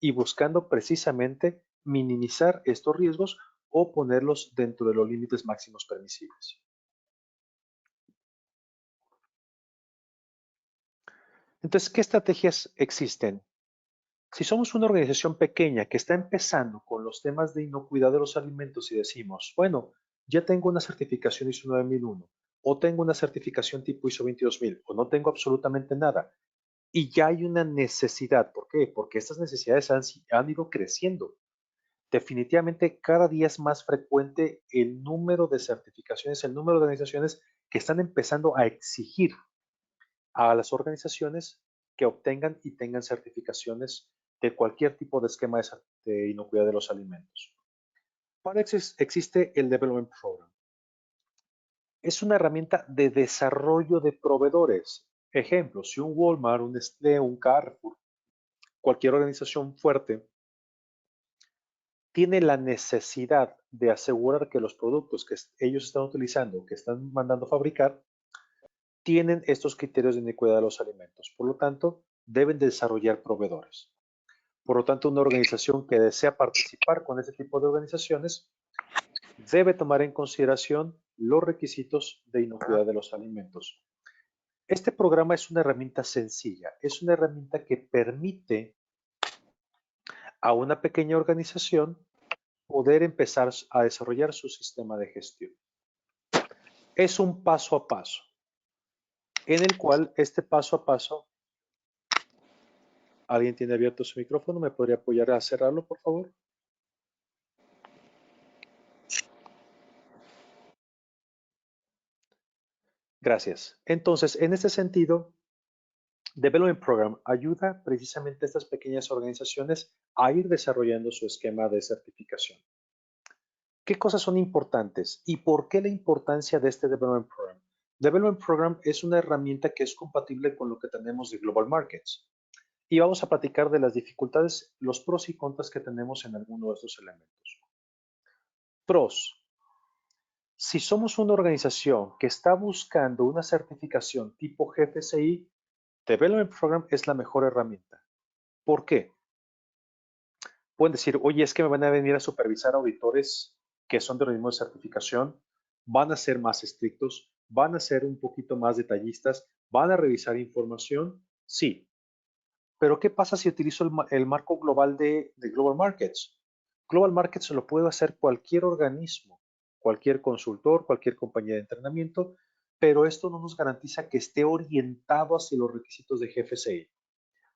y buscando precisamente minimizar estos riesgos o ponerlos dentro de los límites máximos permisibles. Entonces, ¿qué estrategias existen? Si somos una organización pequeña que está empezando con los temas de inocuidad de los alimentos y decimos, bueno, ya tengo una certificación ISO 9001 o tengo una certificación tipo ISO 22000 o no tengo absolutamente nada y ya hay una necesidad. ¿Por qué? Porque estas necesidades han ido creciendo. Definitivamente cada día es más frecuente el número de certificaciones, el número de organizaciones que están empezando a exigir a las organizaciones que obtengan y tengan certificaciones de cualquier tipo de esquema de inocuidad de los alimentos. Para eso existe el Development Program. Es una herramienta de desarrollo de proveedores. Ejemplo, si un Walmart, un Nestlé, un Carrefour, cualquier organización fuerte, tiene la necesidad de asegurar que los productos que ellos están utilizando, que están mandando fabricar, tienen estos criterios de inocuidad de los alimentos. Por lo tanto, deben desarrollar proveedores. Por lo tanto, una organización que desea participar con este tipo de organizaciones debe tomar en consideración los requisitos de inocuidad de los alimentos. Este programa es una herramienta sencilla, es una herramienta que permite a una pequeña organización poder empezar a desarrollar su sistema de gestión. Es un paso a paso, en el cual este paso a paso, ¿alguien tiene abierto su micrófono? ¿Me podría apoyar a cerrarlo, por favor? Gracias. Entonces, en este sentido, Development Program ayuda precisamente a estas pequeñas organizaciones a ir desarrollando su esquema de certificación. ¿Qué cosas son importantes y por qué la importancia de este Development Program? Development Program es una herramienta que es compatible con lo que tenemos de Global Markets. Y vamos a platicar de las dificultades, los pros y contras que tenemos en alguno de estos elementos. Pros. Si somos una organización que está buscando una certificación tipo GFCI, Development Program es la mejor herramienta. ¿Por qué? Pueden decir, oye, es que me van a venir a supervisar auditores que son de organismos de certificación, van a ser más estrictos, van a ser un poquito más detallistas, van a revisar información. Sí, pero ¿qué pasa si utilizo el marco global de Global Markets? Global Markets lo puede hacer cualquier organismo, cualquier consultor, cualquier compañía de entrenamiento, pero esto no nos garantiza que esté orientado hacia los requisitos de GFCI.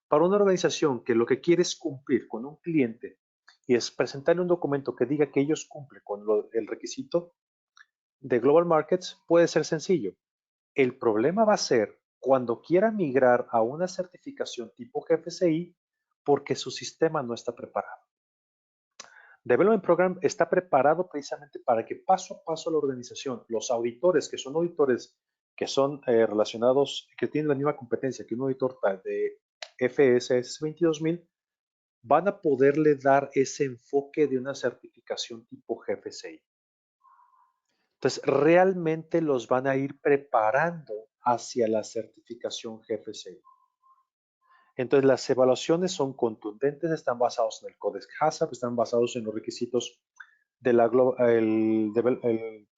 Para una organización que lo que quiere es cumplir con un cliente y es presentarle un documento que diga que ellos cumplen con el requisito de Global Markets, puede ser sencillo. El problema va a ser cuando quiera migrar a una certificación tipo GFCI porque su sistema no está preparado. Development Program está preparado precisamente para que paso a paso la organización, los auditores que son relacionados, que tienen la misma competencia que un auditor de FSS 22000, van a poderle dar ese enfoque de una certificación tipo GFCI. Entonces, realmente los van a ir preparando hacia la certificación GFCI. Entonces, las evaluaciones son contundentes, están basados en el Codex HACCP, están basados en los requisitos de el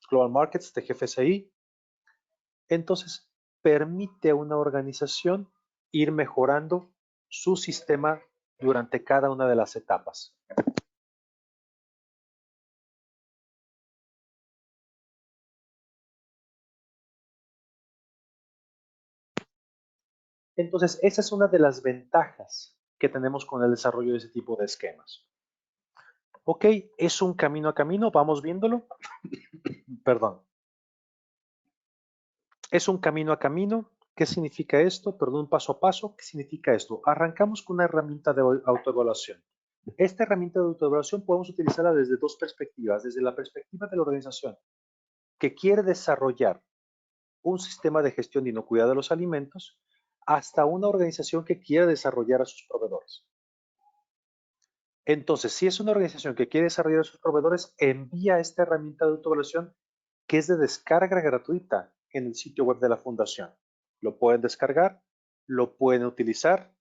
Global Markets de GFCI. Entonces, permite a una organización ir mejorando su sistema durante cada una de las etapas. Entonces, esa es una de las ventajas que tenemos con el desarrollo de ese tipo de esquemas. Ok, es un camino a camino, vamos viéndolo. Perdón. Es un camino a camino. ¿Qué significa esto? Perdón, paso a paso. ¿Qué significa esto? Arrancamos con una herramienta de autoevaluación. Esta herramienta de autoevaluación podemos utilizarla desde dos perspectivas. Desde la perspectiva de la organización que quiere desarrollar un sistema de gestión de inocuidad de los alimentos hasta una organización que quiere desarrollar a sus proveedores. Entonces, si es una organización que quiere desarrollar a sus proveedores, envía esta herramienta de autoevaluación que es de descarga gratuita en el sitio web de la fundación. Lo pueden descargar, lo pueden utilizar,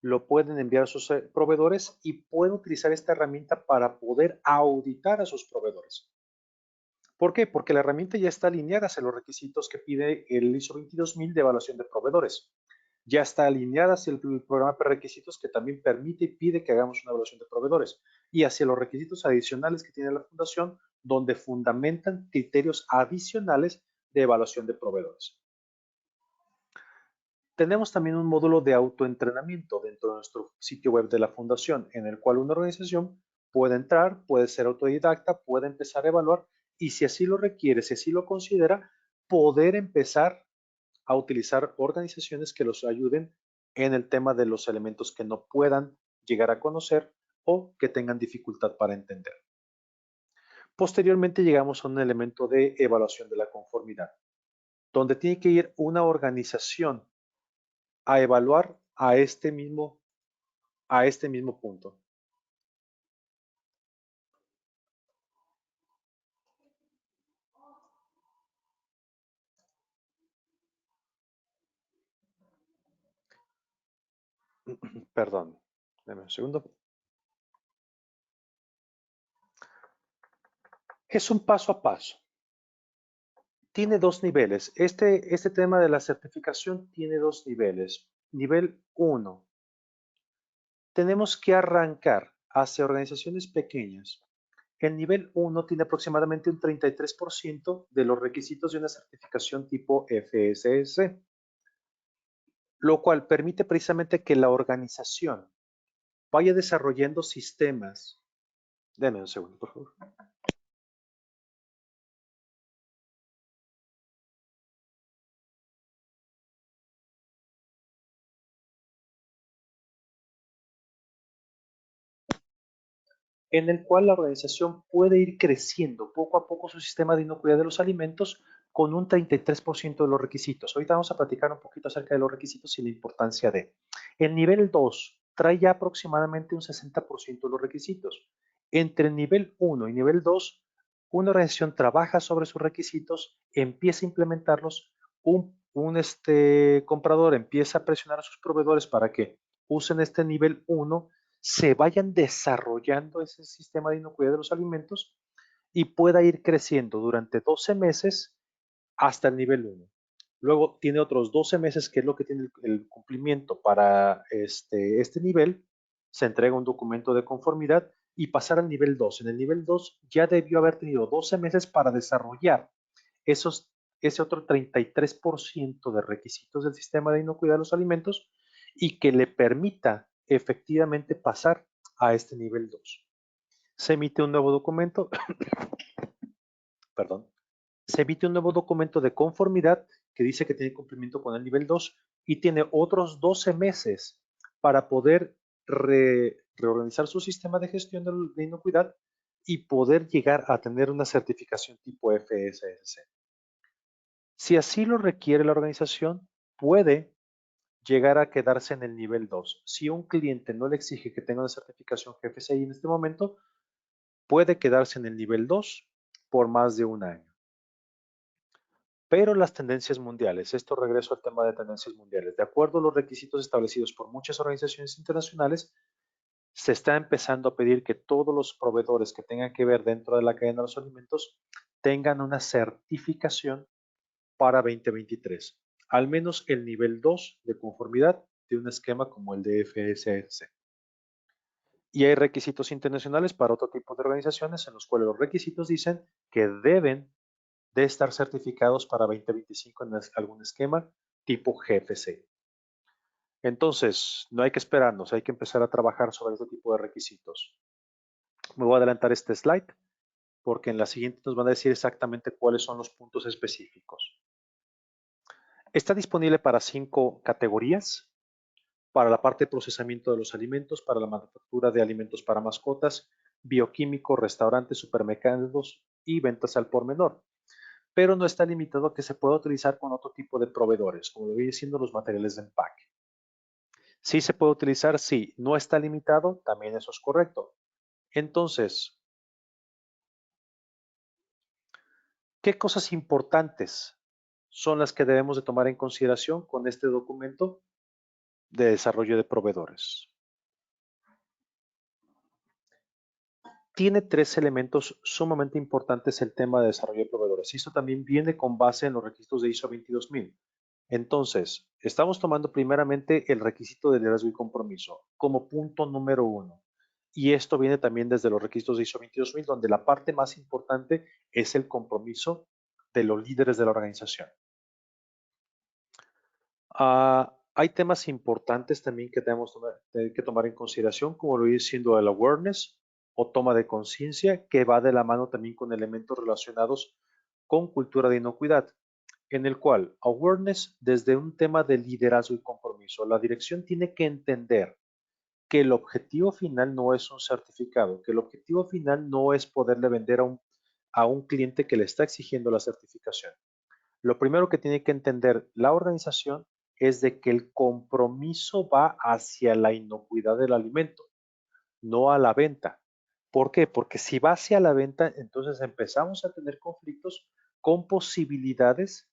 lo pueden enviar a sus proveedores y pueden utilizar esta herramienta para poder auditar a sus proveedores. ¿Por qué? Porque la herramienta ya está alineada hacia los requisitos que pide el ISO 22000 de evaluación de proveedores. Ya está alineada hacia el programa de requisitos que también permite y pide que hagamos una evaluación de proveedores y hacia los requisitos adicionales que tiene la fundación donde fundamentan criterios adicionales de evaluación de proveedores. Tenemos también un módulo de autoentrenamiento dentro de nuestro sitio web de la fundación en el cual una organización puede entrar, puede ser autodidacta, puede empezar a evaluar y si así lo requiere, si así lo considera, poder empezar a utilizar organizaciones que los ayuden en el tema de los elementos que no puedan llegar a conocer o que tengan dificultad para entender. Posteriormente llegamos a un elemento de evaluación de la conformidad, donde tiene que ir una organización a evaluar a este mismo punto. Perdón, dame un segundo. Es un paso a paso. Tiene dos niveles. Este tema de la certificación tiene dos niveles. Nivel 1. Tenemos que arrancar hacia organizaciones pequeñas. El nivel 1 tiene aproximadamente un 33% de los requisitos de una certificación tipo FSS, lo cual permite precisamente que la organización vaya desarrollando sistemas. Deme un segundo, por favor. En el cual la organización puede ir creciendo poco a poco su sistema de inocuidad de los alimentos con un 33% de los requisitos. Ahorita vamos a platicar un poquito acerca de los requisitos y la importancia de. El nivel 2 trae ya aproximadamente un 60% de los requisitos. Entre el nivel 1 y nivel 2, una organización trabaja sobre sus requisitos, empieza a implementarlos, un comprador empieza a presionar a sus proveedores para que usen este nivel 1, se vayan desarrollando ese sistema de inocuidad de los alimentos y pueda ir creciendo durante 12 meses hasta el nivel 1. Luego tiene otros 12 meses, que es lo que tiene el cumplimiento para este nivel. Se entrega un documento de conformidad y pasar al nivel 2. En el nivel 2 ya debió haber tenido 12 meses para desarrollar ese otro 33% de requisitos del sistema de inocuidad de los alimentos y que le permita efectivamente pasar a este nivel 2. Se emite un nuevo documento, perdón, se emite un nuevo documento de conformidad que dice que tiene cumplimiento con el nivel 2 y tiene otros 12 meses para poder reorganizar su sistema de gestión de inocuidad y poder llegar a tener una certificación tipo FSSC. Si así lo requiere la organización, puede llegar a quedarse en el nivel 2. Si un cliente no le exige que tenga una certificación GFCI en este momento, puede quedarse en el nivel 2 por más de un año. Pero las tendencias mundiales, esto regreso al tema de tendencias mundiales, de acuerdo a los requisitos establecidos por muchas organizaciones internacionales, se está empezando a pedir que todos los proveedores que tengan que ver dentro de la cadena de los alimentos tengan una certificación para 2023. Al menos el nivel 2 de conformidad de un esquema como el de FSC. Y hay requisitos internacionales para otro tipo de organizaciones en los cuales los requisitos dicen que deben de estar certificados para 2025 en algún esquema tipo GFC. Entonces, no hay que esperarnos, hay que empezar a trabajar sobre este tipo de requisitos. Me voy a adelantar este slide porque en la siguiente nos van a decir exactamente cuáles son los puntos específicos. Está disponible para 5 categorías: para la parte de procesamiento de los alimentos, para la manufactura de alimentos para mascotas, bioquímico, restaurantes, supermercados y ventas al por menor. Pero no está limitado a que se pueda utilizar con otro tipo de proveedores, como lo viene siendo los materiales de empaque. Sí se puede utilizar, sí. No está limitado, también eso es correcto. Entonces, ¿qué cosas importantes son las que debemos de tomar en consideración con este documento de desarrollo de proveedores? Tiene 3 elementos sumamente importantes el tema de desarrollo de proveedores. Y esto también viene con base en los requisitos de ISO 22000. Entonces, estamos tomando primeramente el requisito de liderazgo y compromiso como punto número 1. Y esto viene también desde los requisitos de ISO 22000, donde la parte más importante es el compromiso de los líderes de la organización. Hay temas importantes también que tenemos que tomar en consideración, como lo dice siendo el awareness o toma de conciencia, que va de la mano también con elementos relacionados con cultura de inocuidad, en el cual awareness desde un tema de liderazgo y compromiso. La dirección tiene que entender que el objetivo final no es un certificado, que el objetivo final no es poderle vender a un cliente que le está exigiendo la certificación. Lo primero que tiene que entender la organización es de que el compromiso va hacia la inocuidad del alimento, no a la venta. ¿Por qué? Porque si va hacia la venta, entonces empezamos a tener conflictos con posibilidades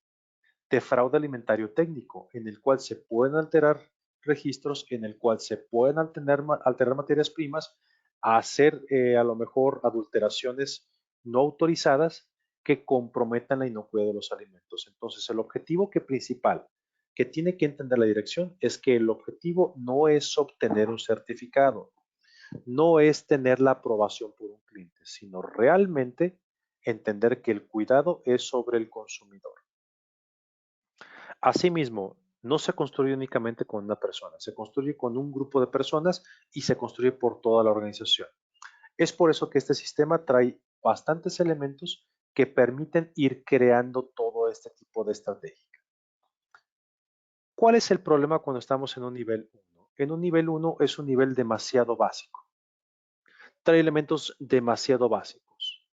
de fraude alimentario técnico, en el cual se pueden alterar registros, en el cual se pueden alterar materias primas, hacer a lo mejor adulteraciones no autorizadas que comprometan la inocuidad de los alimentos. Entonces, el objetivo principal que tiene que entender la dirección es que el objetivo no es obtener un certificado, no es tener la aprobación por un cliente, sino realmente entender que el cuidado es sobre el consumidor. Asimismo, no se construye únicamente con una persona, se construye con un grupo de personas y se construye por toda la organización. Es por eso que este sistema trae bastantes elementos que permiten ir creando todo este tipo de estrategia. ¿Cuál es el problema cuando estamos en un nivel 1? En un nivel 1 es un nivel demasiado básico. Trae elementos demasiado básicos.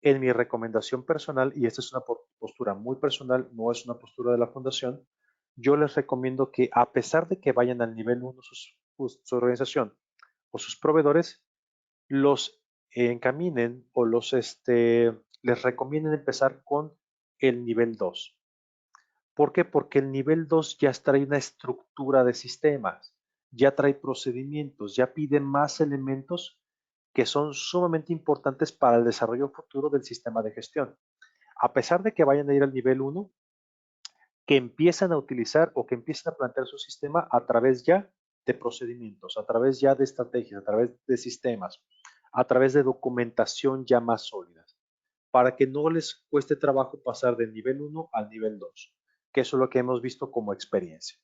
En mi recomendación personal, y esta es una postura muy personal, no es una postura de la fundación, yo les recomiendo que a pesar de que vayan al nivel 1 su organización o sus proveedores, los encaminen o les recomienden empezar con el nivel 2. ¿Por qué? Porque el nivel 2 ya trae una estructura de sistemas, ya trae procedimientos, ya pide más elementos que son sumamente importantes para el desarrollo futuro del sistema de gestión. A pesar de que vayan a ir al nivel 1, que empiezan a utilizar o que empiezan a plantear su sistema a través ya de procedimientos, a través ya de estrategias, a través de sistemas, a través de documentación ya más sólidas, para que no les cueste trabajo pasar del nivel 1 al nivel 2, que eso es lo que hemos visto como experiencia.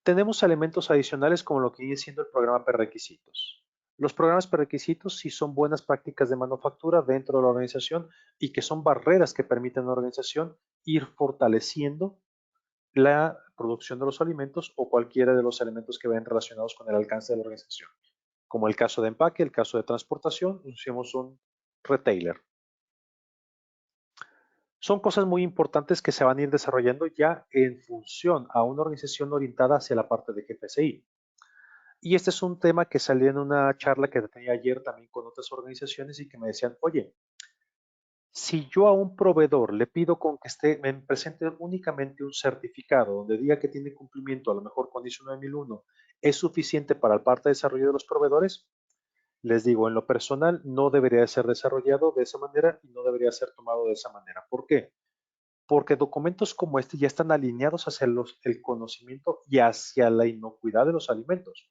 Tenemos elementos adicionales como lo que viene siendo el programa prerequisitos. Los programas prerequisitos sí son buenas prácticas de manufactura dentro de la organización y que son barreras que permiten a la organización ir fortaleciendo la producción de los alimentos o cualquiera de los elementos que vayan relacionados con el alcance de la organización. Como el caso de empaque, el caso de transportación, usamos un retailer. Son cosas muy importantes que se van a ir desarrollando ya en función a una organización orientada hacia la parte de GPCI. Y este es un tema que salió en una charla que tenía ayer también con otras organizaciones y que me decían, oye, si yo a un proveedor le pido con que me presente únicamente un certificado donde diga que tiene cumplimiento, a lo mejor con ISO 9001, ¿es suficiente para el parte de desarrollo de los proveedores? Les digo, en lo personal no debería ser desarrollado de esa manera y no debería ser tomado de esa manera. ¿Por qué? porque documentos como este ya están alineados hacia el conocimiento y hacia la inocuidad de los alimentos.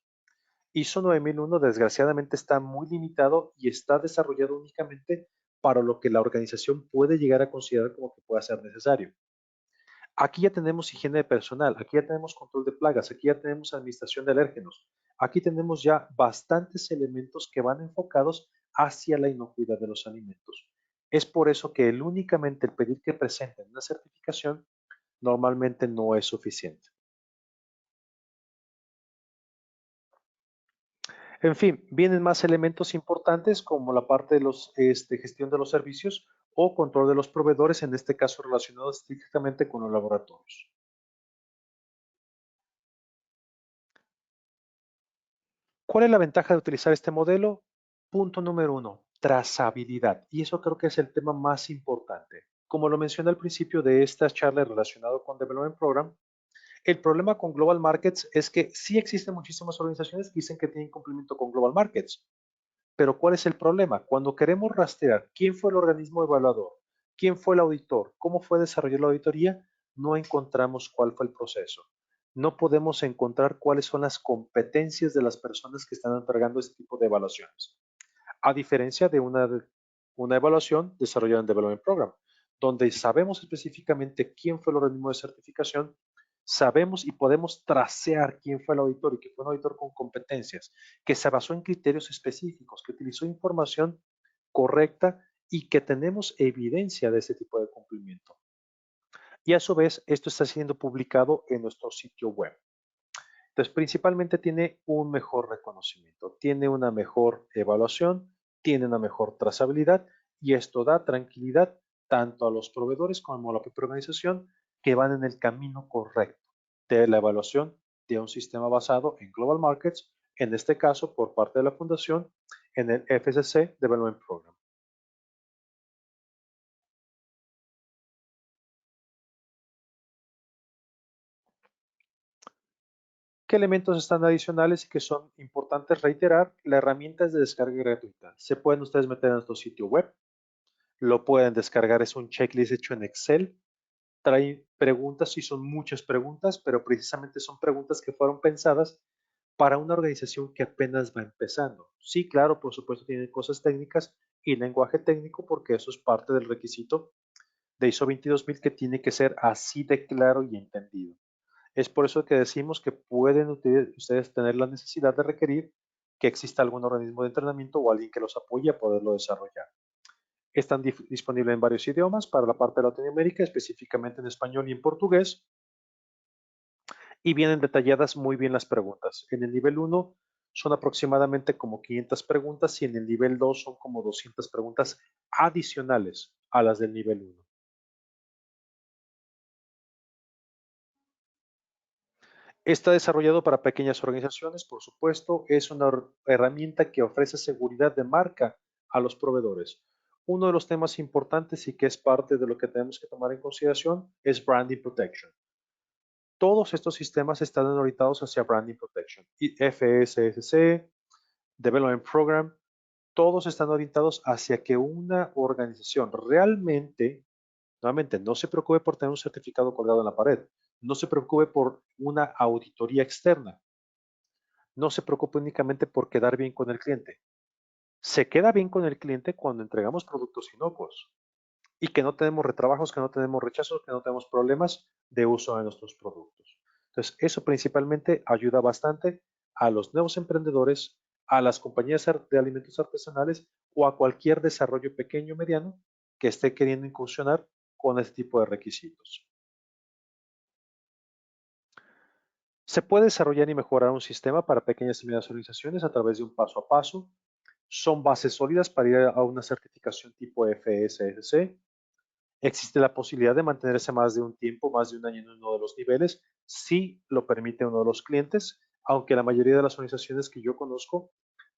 ISO 9001 desgraciadamente está muy limitado y está desarrollado únicamente para lo que la organización puede llegar a considerar como que pueda ser necesario. Aquí ya tenemos higiene de personal, aquí ya tenemos control de plagas, aquí ya tenemos administración de alérgenos, aquí tenemos ya bastantes elementos que van enfocados hacia la inocuidad de los alimentos. Es por eso que únicamente el pedir que presenten una certificación normalmente no es suficiente. En fin, vienen más elementos importantes como la parte de los, gestión de los servicios o control de los proveedores, en este caso relacionados estrictamente con los laboratorios. ¿Cuál es la ventaja de utilizar este modelo? Punto número 1, trazabilidad. Y eso creo que es el tema más importante. Como lo mencioné al principio de esta charla relacionado con Development Program, el problema con Global Markets es que sí existen muchísimas organizaciones que dicen que tienen cumplimiento con Global Markets. Pero ¿cuál es el problema? Cuando queremos rastrear quién fue el organismo evaluador, quién fue el auditor, cómo fue desarrollada la auditoría, no encontramos cuál fue el proceso. No podemos encontrar cuáles son las competencias de las personas que están entregando este tipo de evaluaciones. A diferencia de una evaluación desarrollada en Development Program, donde sabemos específicamente quién fue el organismo de certificación, sabemos y podemos tracear quién fue el auditor y que fue un auditor con competencias, que se basó en criterios específicos, que utilizó información correcta y que tenemos evidencia de ese tipo de cumplimiento. Y a su vez, esto está siendo publicado en nuestro sitio web. Entonces, principalmente tiene un mejor reconocimiento, tiene una mejor evaluación, tiene una mejor trazabilidad y esto da tranquilidad tanto a los proveedores como a la propia organización que van en el camino correcto de la evaluación de un sistema basado en Global Markets, en este caso por parte de la fundación en el FSC Development Program. ¿Qué elementos están adicionales y que son importantes reiterar? La herramienta es de descarga gratuita. Se pueden ustedes meter en nuestro sitio web, lo pueden descargar, es un checklist hecho en Excel. Trae preguntas y son muchas preguntas, pero precisamente son preguntas que fueron pensadas para una organización que apenas va empezando. Sí, claro, por supuesto tienen cosas técnicas y lenguaje técnico porque eso es parte del requisito de ISO 22000 que tiene que ser así de claro y entendido. Es por eso que decimos que pueden ustedes tener la necesidad de requerir que exista algún organismo de entrenamiento o alguien que los apoye a poderlo desarrollar. Están disponibles en varios idiomas para la parte de Latinoamérica, específicamente en español y en portugués. Y vienen detalladas muy bien las preguntas. En el nivel 1 son aproximadamente como 500 preguntas y en el nivel 2 son como 200 preguntas adicionales a las del nivel 1. Está desarrollado para pequeñas organizaciones, por supuesto. Es una herramienta que ofrece seguridad de marca a los proveedores. Uno de los temas importantes y que es parte de lo que tenemos que tomar en consideración es Branding Protection. Todos estos sistemas están orientados hacia Branding Protection. Y FSSC, Development Program, todos están orientados hacia que una organización realmente, nuevamente, no se preocupe por tener un certificado colgado en la pared, no se preocupe por una auditoría externa, no se preocupe únicamente por quedar bien con el cliente. Se queda bien con el cliente cuando entregamos productos inocuos y que no tenemos retrabajos, que no tenemos rechazos, que no tenemos problemas de uso de nuestros productos. Entonces, eso principalmente ayuda bastante a los nuevos emprendedores, a las compañías de alimentos artesanales o a cualquier desarrollo pequeño o mediano que esté queriendo incursionar con este tipo de requisitos. Se puede desarrollar y mejorar un sistema para pequeñas y medianas organizaciones a través de un paso a paso. Son bases sólidas para ir a una certificación tipo FSSC. Existe la posibilidad de mantenerse más de un tiempo, más de un año en uno de los niveles, si lo permite uno de los clientes, aunque la mayoría de las organizaciones que yo conozco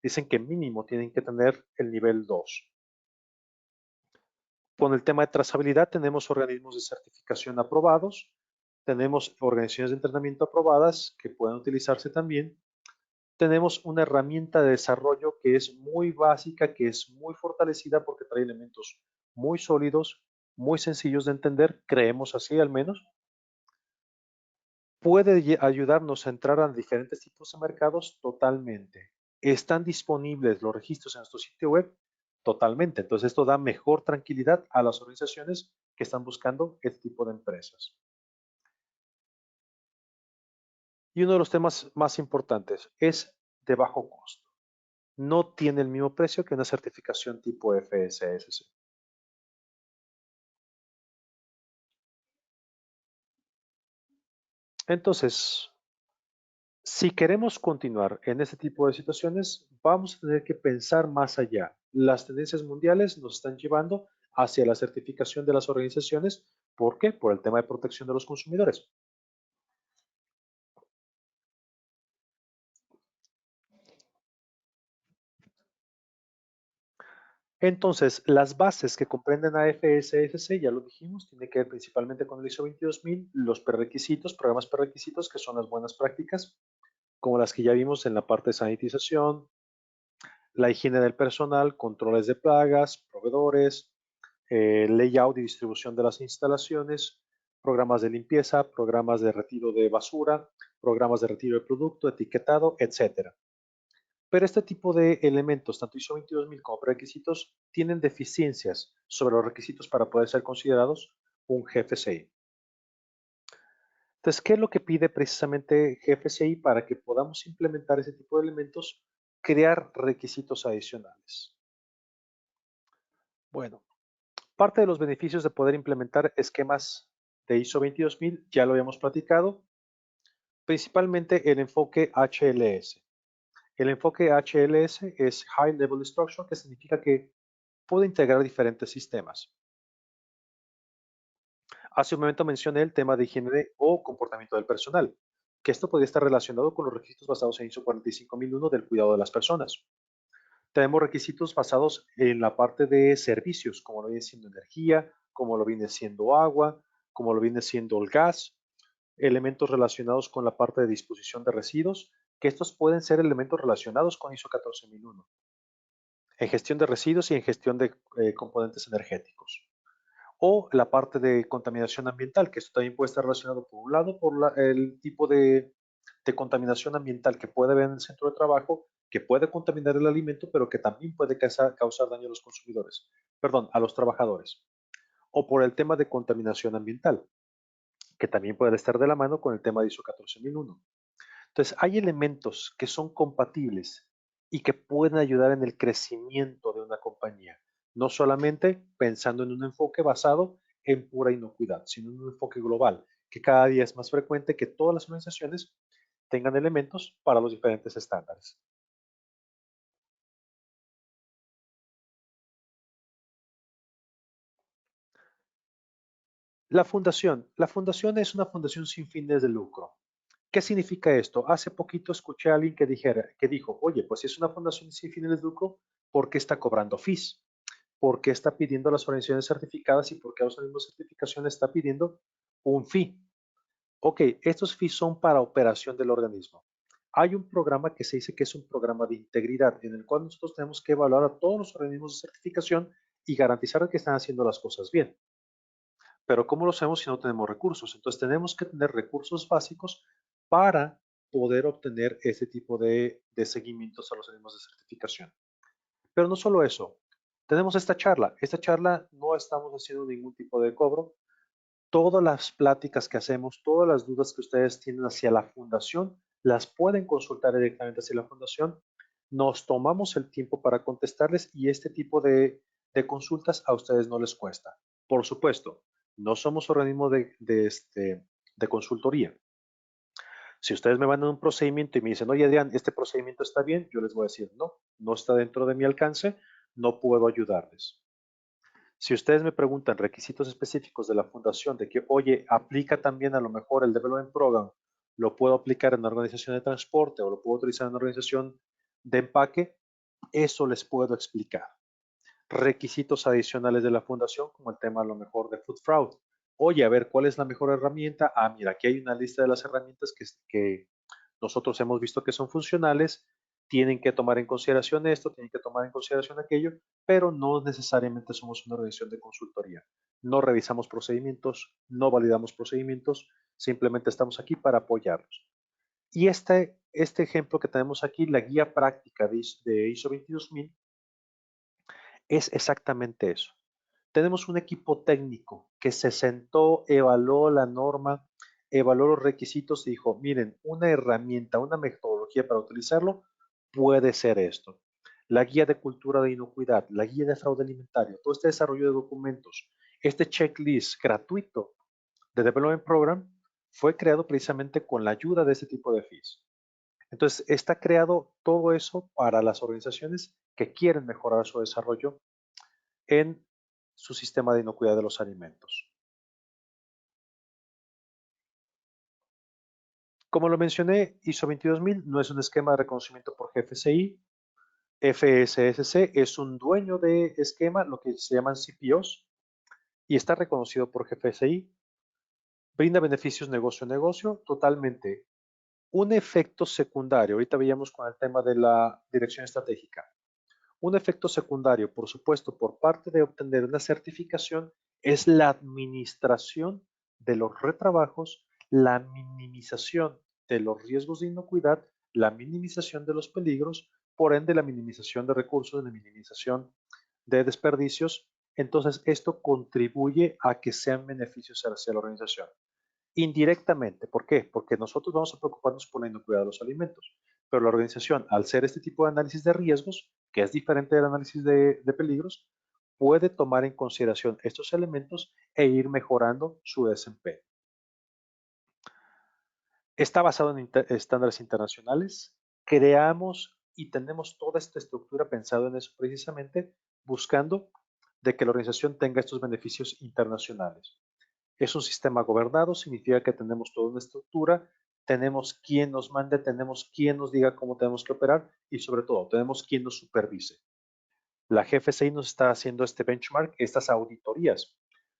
dicen que mínimo tienen que tener el nivel 2. Con el tema de trazabilidad tenemos organismos de certificación aprobados, tenemos organizaciones de entrenamiento aprobadas que pueden utilizarse también. Tenemos una herramienta de desarrollo que es muy básica, que es muy fortalecida porque trae elementos muy sólidos, muy sencillos de entender, creemos así al menos. Puede ayudarnos a entrar a diferentes tipos de mercados totalmente. ¿Están disponibles los registros en nuestro sitio web? Totalmente. Entonces esto da mejor tranquilidad a las organizaciones que están buscando este tipo de empresas. Y uno de los temas más importantes es de bajo costo. No tiene el mismo precio que una certificación tipo FSSC. Entonces, si queremos continuar en este tipo de situaciones, vamos a tener que pensar más allá. Las tendencias mundiales nos están llevando hacia la certificación de las organizaciones. ¿Por qué? Por el tema de protección de los consumidores. Entonces, las bases que comprenden a FSSC, ya lo dijimos, tiene que ver principalmente con el ISO 22000, los prerequisitos, programas prerequisitos, que son las buenas prácticas, como las que ya vimos en la parte de sanitización, la higiene del personal, controles de plagas, proveedores, layout y distribución de las instalaciones, programas de limpieza, programas de retiro de basura, programas de retiro de producto, etiquetado, etcétera. Pero este tipo de elementos, tanto ISO 22000 como prerequisitos, tienen deficiencias sobre los requisitos para poder ser considerados un GFCI. Entonces, ¿qué es lo que pide precisamente GFCI para que podamos implementar ese tipo de elementos? Crear requisitos adicionales. Bueno, parte de los beneficios de poder implementar esquemas de ISO 22000 ya lo habíamos platicado, principalmente el enfoque HLS. El enfoque HLS es High Level Structure, que significa que puede integrar diferentes sistemas. Hace un momento mencioné el tema de higiene o comportamiento del personal, que esto podría estar relacionado con los requisitos basados en ISO 45001 del cuidado de las personas. Tenemos requisitos basados en la parte de servicios, como lo viene siendo energía, como lo viene siendo agua, como lo viene siendo el gas, elementos relacionados con la parte de disposición de residuos, que estos pueden ser elementos relacionados con ISO 14001, en gestión de residuos y en gestión de componentes energéticos. O la parte de contaminación ambiental, que esto también puede estar relacionado por un lado por el tipo de contaminación ambiental que puede haber en el centro de trabajo, que puede contaminar el alimento, pero que también puede causar daño a los consumidores, perdón, a los trabajadores. O por el tema de contaminación ambiental, que también puede estar de la mano con el tema de ISO 14001. Entonces, hay elementos que son compatibles y que pueden ayudar en el crecimiento de una compañía, no solamente pensando en un enfoque basado en pura inocuidad, sino en un enfoque global, que cada día es más frecuente que todas las organizaciones tengan elementos para los diferentes estándares. La fundación es una fundación sin fines de lucro. ¿Qué significa esto? Hace poquito escuché a alguien que dijo, oye, pues si es una fundación sin fines de lucro, ¿por qué está cobrando fees? ¿Por qué está pidiendo a las organizaciones certificadas y por qué a los organismos de certificación está pidiendo un fee? Ok, estos fees son para operación del organismo. Hay un programa que se dice que es un programa de integridad en el cual nosotros tenemos que evaluar a todos los organismos de certificación y garantizar que están haciendo las cosas bien. Pero ¿cómo lo hacemos si no tenemos recursos? Entonces tenemos que tener recursos básicos para poder obtener este tipo de seguimientos a los organismos de certificación. Pero no solo eso, tenemos esta charla. Esta charla no estamos haciendo ningún tipo de cobro. Todas las pláticas que hacemos, todas las dudas que ustedes tienen hacia la fundación, las pueden consultar directamente hacia la fundación. Nos tomamos el tiempo para contestarles y este tipo de consultas a ustedes no les cuesta. Por supuesto, no somos organismo de consultoría. Si ustedes me mandan un procedimiento y me dicen, oye Adrián, este procedimiento está bien, yo les voy a decir, no, no está dentro de mi alcance, no puedo ayudarles. Si ustedes me preguntan requisitos específicos de la fundación, de que, oye, aplica también a lo mejor el Development Program, lo puedo aplicar en una organización de transporte o lo puedo utilizar en una organización de empaque, eso les puedo explicar. Requisitos adicionales de la fundación, como el tema a lo mejor de Food Fraud. Oye, a ver, ¿cuál es la mejor herramienta? Ah, mira, aquí hay una lista de las herramientas que nosotros hemos visto que son funcionales, tienen que tomar en consideración esto, tienen que tomar en consideración aquello, pero no necesariamente somos una organización de consultoría. No revisamos procedimientos, no validamos procedimientos, simplemente estamos aquí para apoyarlos. Y este ejemplo que tenemos aquí, la guía práctica de ISO 22000, es exactamente eso. Tenemos un equipo técnico que se sentó, evaluó la norma, evaluó los requisitos y dijo, miren, una herramienta, una metodología para utilizarlo puede ser esto. La guía de cultura de inocuidad, la guía de fraude alimentario, todo este desarrollo de documentos, este checklist gratuito de Development Program fue creado precisamente con la ayuda de este tipo de FIS. Entonces, está creado todo eso para las organizaciones que quieren mejorar su desarrollo en su sistema de inocuidad de los alimentos. Como lo mencioné, ISO 22000 no es un esquema de reconocimiento por GFCI. FSSC es un dueño de esquema, lo que se llaman CPOs, y está reconocido por GFCI. Brinda beneficios negocio a negocio, totalmente. Un efecto secundario, ahorita veíamos con el tema de la dirección estratégica. Un efecto secundario, por supuesto, por parte de obtener una certificación, es la administración de los retrabajos, la minimización de los riesgos de inocuidad, la minimización de los peligros, por ende la minimización de recursos, la minimización de desperdicios. Entonces, esto contribuye a que sean beneficios hacia la organización. Indirectamente, ¿por qué? Porque nosotros vamos a preocuparnos por la inocuidad de los alimentos, pero la organización, al hacer este tipo de análisis de riesgos, que es diferente del análisis de peligros, puede tomar en consideración estos elementos e ir mejorando su desempeño. Está basado en estándares internacionales. Creamos y tenemos toda esta estructura pensada en eso precisamente, buscando de que la organización tenga estos beneficios internacionales. Es un sistema gobernado, significa que tenemos toda una estructura, tenemos quien nos mande, tenemos quien nos diga cómo tenemos que operar y sobre todo tenemos quien nos supervise. La GFCI nos está haciendo este benchmark, estas auditorías.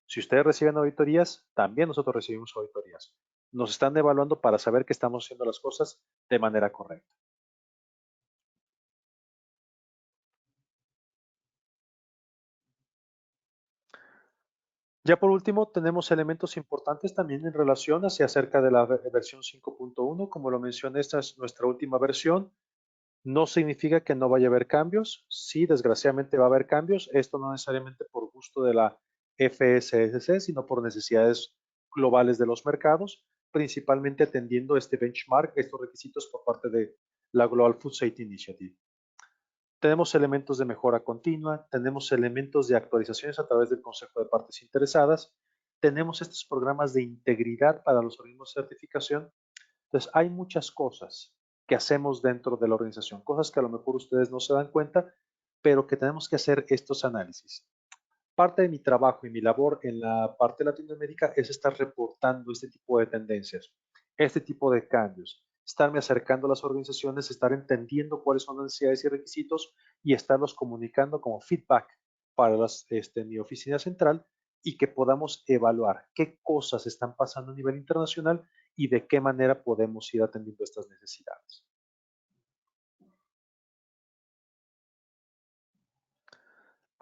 Si ustedes reciben auditorías, también nosotros recibimos auditorías. Nos están evaluando para saber que estamos haciendo las cosas de manera correcta. Ya por último, tenemos elementos importantes también en relación hacia acerca de la versión 5.1. Como lo mencioné, esta es nuestra última versión. No significa que no vaya a haber cambios. Sí, desgraciadamente va a haber cambios. Esto no necesariamente por gusto de la FSSC, sino por necesidades globales de los mercados, principalmente atendiendo este benchmark, estos requisitos por parte de la Global Food Safety Initiative. Tenemos elementos de mejora continua, tenemos elementos de actualizaciones a través del Consejo de Partes Interesadas, tenemos estos programas de integridad para los organismos de certificación. Entonces, hay muchas cosas que hacemos dentro de la organización, cosas que a lo mejor ustedes no se dan cuenta, pero que tenemos que hacer estos análisis. Parte de mi trabajo y mi labor en la parte de Latinoamérica es estar reportando este tipo de tendencias, este tipo de cambios, estarme acercando a las organizaciones, estar entendiendo cuáles son las necesidades y requisitos y estarlos comunicando como feedback para mi oficina central y que podamos evaluar qué cosas están pasando a nivel internacional y de qué manera podemos ir atendiendo estas necesidades.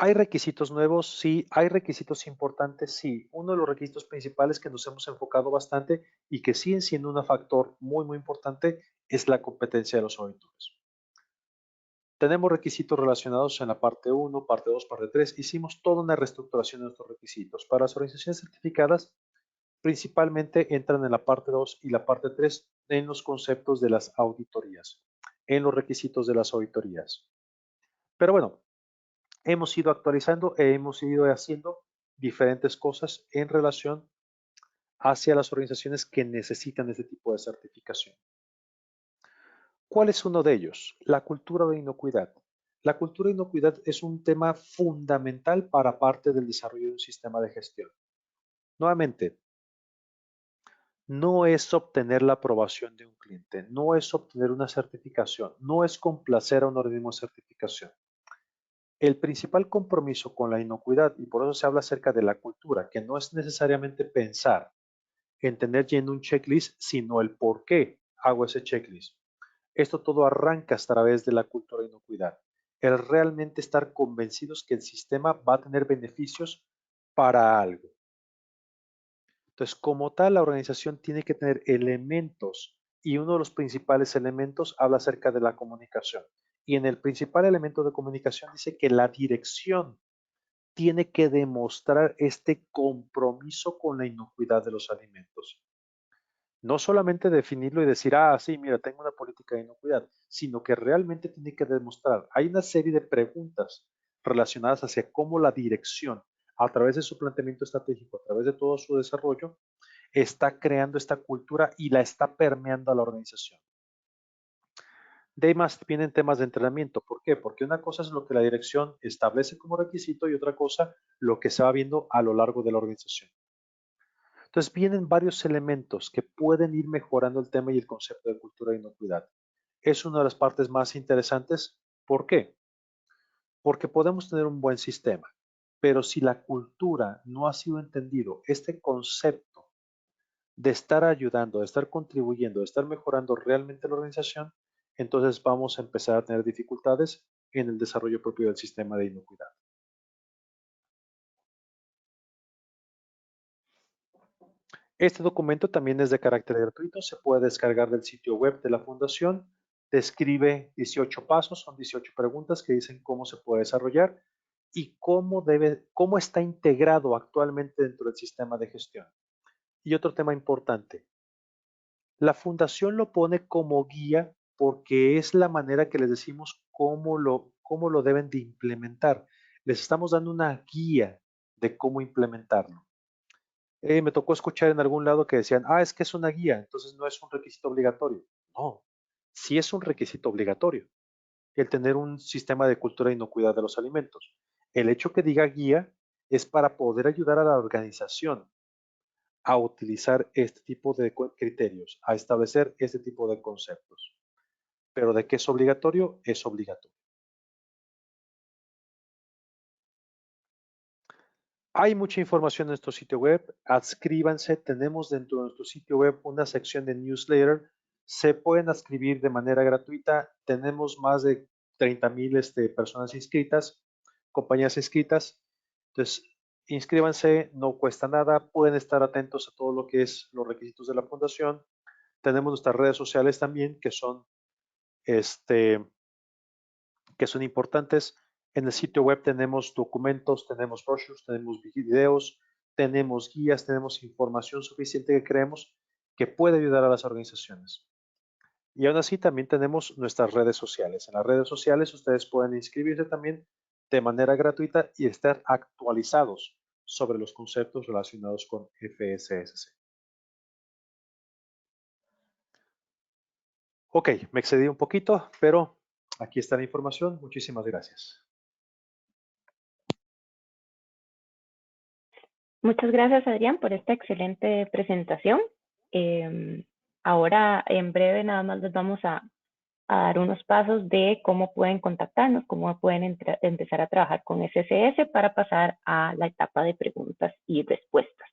¿Hay requisitos nuevos? Sí. ¿Hay requisitos importantes? Sí. Uno de los requisitos principales que nos hemos enfocado bastante y que siguen siendo un factor muy, muy importante es la competencia de los auditores. Tenemos requisitos relacionados en la parte 1, parte 2, parte 3. Hicimos toda una reestructuración de nuestros requisitos. Para las organizaciones certificadas, principalmente entran en la parte 2 y la parte 3 en los conceptos de las auditorías, en los requisitos de las auditorías. Pero bueno, hemos ido actualizando e hemos ido haciendo diferentes cosas en relación hacia las organizaciones que necesitan este tipo de certificación. ¿Cuál es uno de ellos? La cultura de inocuidad. La cultura de inocuidad es un tema fundamental para parte del desarrollo de un sistema de gestión. Nuevamente, no es obtener la aprobación de un cliente, no es obtener una certificación, no es complacer a un organismo de certificación. El principal compromiso con la inocuidad, y por eso se habla acerca de la cultura, que no es necesariamente pensar en tener lleno un checklist, sino el por qué hago ese checklist. Esto todo arranca a través de la cultura de inocuidad. El realmente estar convencidos que el sistema va a tener beneficios para algo. Entonces, como tal, la organización tiene que tener elementos y uno de los principales elementos habla acerca de la comunicación. Y en el principal elemento de comunicación dice que la dirección tiene que demostrar este compromiso con la inocuidad de los alimentos. No solamente definirlo y decir, ah, sí, mira, tengo una política de inocuidad, sino que realmente tiene que demostrar. Hay una serie de preguntas relacionadas hacia cómo la dirección, a través de su planteamiento estratégico, a través de todo su desarrollo, está creando esta cultura y la está permeando a la organización. De ahí más vienen temas de entrenamiento. ¿Por qué? Porque una cosa es lo que la dirección establece como requisito y otra cosa lo que se va viendo a lo largo de la organización. Entonces vienen varios elementos que pueden ir mejorando el tema y el concepto de cultura de inocuidad. Es una de las partes más interesantes. ¿Por qué? Porque podemos tener un buen sistema, pero si la cultura no ha sido entendido, este concepto de estar ayudando, de estar contribuyendo, de estar mejorando realmente la organización, entonces vamos a empezar a tener dificultades en el desarrollo propio del sistema de inocuidad. Este documento también es de carácter gratuito, se puede descargar del sitio web de la Fundación, describe 18 pasos, son 18 preguntas que dicen cómo se puede desarrollar y cómo está integrado actualmente dentro del sistema de gestión. Y otro tema importante, la Fundación lo pone como guía porque es la manera que les decimos cómo lo deben de implementar. Les estamos dando una guía de cómo implementarlo. Me tocó escuchar en algún lado que decían, ah, es que es una guía, entonces no es un requisito obligatorio. No, sí es un requisito obligatorio el tener un sistema de cultura de inocuidad de los alimentos. El hecho que diga guía es para poder ayudar a la organización a utilizar este tipo de criterios, a establecer este tipo de conceptos. Pero de que es obligatorio, es obligatorio. Hay mucha información en nuestro sitio web, adscríbanse, tenemos dentro de nuestro sitio web una sección de newsletter, se pueden adscribir de manera gratuita, tenemos más de 30,000 personas inscritas, compañías inscritas, entonces inscríbanse, no cuesta nada, pueden estar atentos a todo lo que es los requisitos de la fundación, tenemos nuestras redes sociales también que son importantes. En el sitio web tenemos documentos, tenemos brochures, tenemos videos, tenemos guías, tenemos información suficiente que creemos que puede ayudar a las organizaciones. Y aún así también tenemos nuestras redes sociales. En las redes sociales ustedes pueden inscribirse también de manera gratuita y estar actualizados sobre los conceptos relacionados con FSSC. Ok, me excedí un poquito, pero aquí está la información. Muchísimas gracias. Muchas gracias, Adrián, por esta excelente presentación. Ahora, en breve, nada más les vamos a dar unos pasos de cómo pueden contactarnos, cómo pueden empezar a trabajar con SSS para pasar a la etapa de preguntas y respuestas.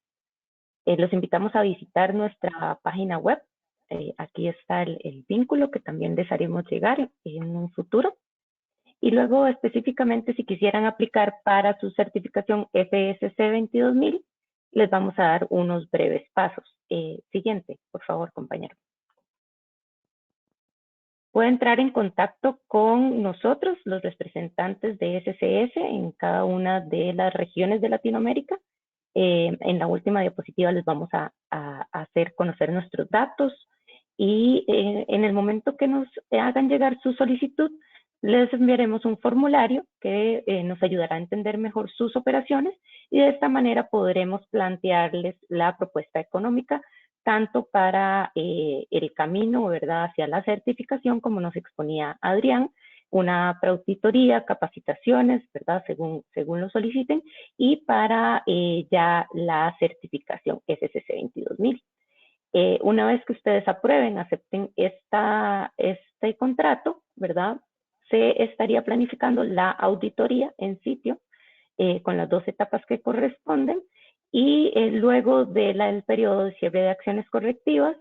Los invitamos a visitar nuestra página web. Aquí está el vínculo que también les haremos llegar en un futuro. Y luego, específicamente, si quisieran aplicar para su certificación FSC 22000, les vamos a dar unos breves pasos. Siguiente, por favor, compañero. Puede entrar en contacto con nosotros, los representantes de SSS, en cada una de las regiones de Latinoamérica. En la última diapositiva les vamos a hacer conocer nuestros datos y en el momento que nos hagan llegar su solicitud, les enviaremos un formulario que nos ayudará a entender mejor sus operaciones y de esta manera podremos plantearles la propuesta económica tanto para el camino, ¿verdad?, hacia la certificación, como nos exponía Adrián, una preauditoría, capacitaciones, ¿verdad?, según lo soliciten, y para ya la certificación SSC 22000. Una vez que ustedes aprueben, acepten este contrato, ¿verdad?, se estaría planificando la auditoría en sitio con las 2 etapas que corresponden y luego del periodo de cierre de acciones correctivas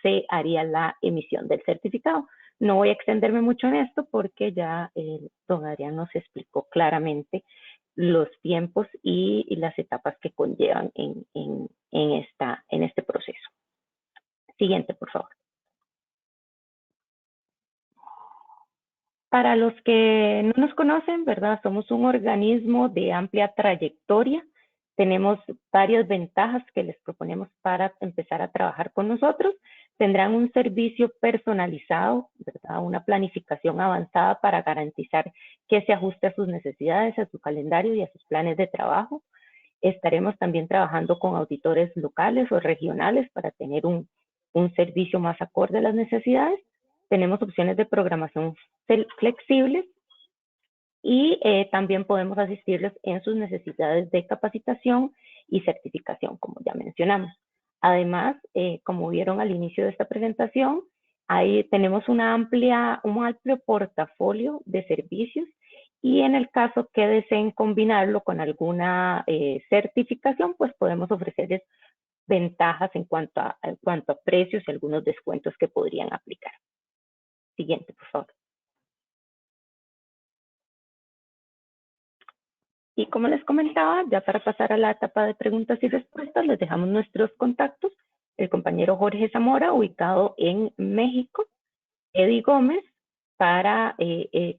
se haría la emisión del certificado. No voy a extenderme mucho en esto porque ya don Adrián nos explicó claramente los tiempos y las etapas que conllevan en este proceso. Siguiente, por favor. Para los que no nos conocen, ¿verdad? Somos un organismo de amplia trayectoria. Tenemos varias ventajas que les proponemos para empezar a trabajar con nosotros. Tendrán un servicio personalizado, ¿verdad? Una planificación avanzada para garantizar que se ajuste a sus necesidades, a su calendario y a sus planes de trabajo. Estaremos también trabajando con auditores locales o regionales para tener un servicio más acorde a las necesidades. Tenemos opciones de programación flexibles y también podemos asistirles en sus necesidades de capacitación y certificación, como ya mencionamos. Además, como vieron al inicio de esta presentación, ahí tenemos un amplio portafolio de servicios y en el caso que deseen combinarlo con alguna certificación, pues podemos ofrecerles ventajas en cuanto a precios y algunos descuentos que podrían aplicar. Siguiente, por favor. Y como les comentaba, ya para pasar a la etapa de preguntas y respuestas, les dejamos nuestros contactos. El compañero Jorge Zamora, ubicado en México. Eddie Gómez, para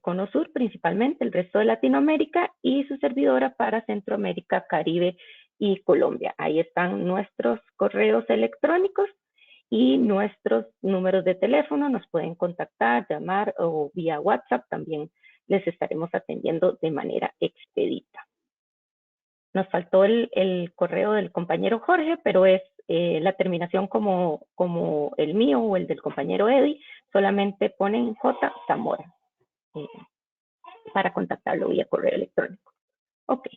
Conosur, principalmente el resto de Latinoamérica, y su servidora para Centroamérica, Caribe y Colombia. Ahí están nuestros correos electrónicos y nuestros números de teléfono. Nos pueden contactar, llamar o vía WhatsApp. También les estaremos atendiendo de manera expedita. Nos faltó el correo del compañero Jorge, pero es la terminación como el mío o el del compañero Eddie. Solamente ponen J. Zamora para contactarlo vía correo electrónico. Ok.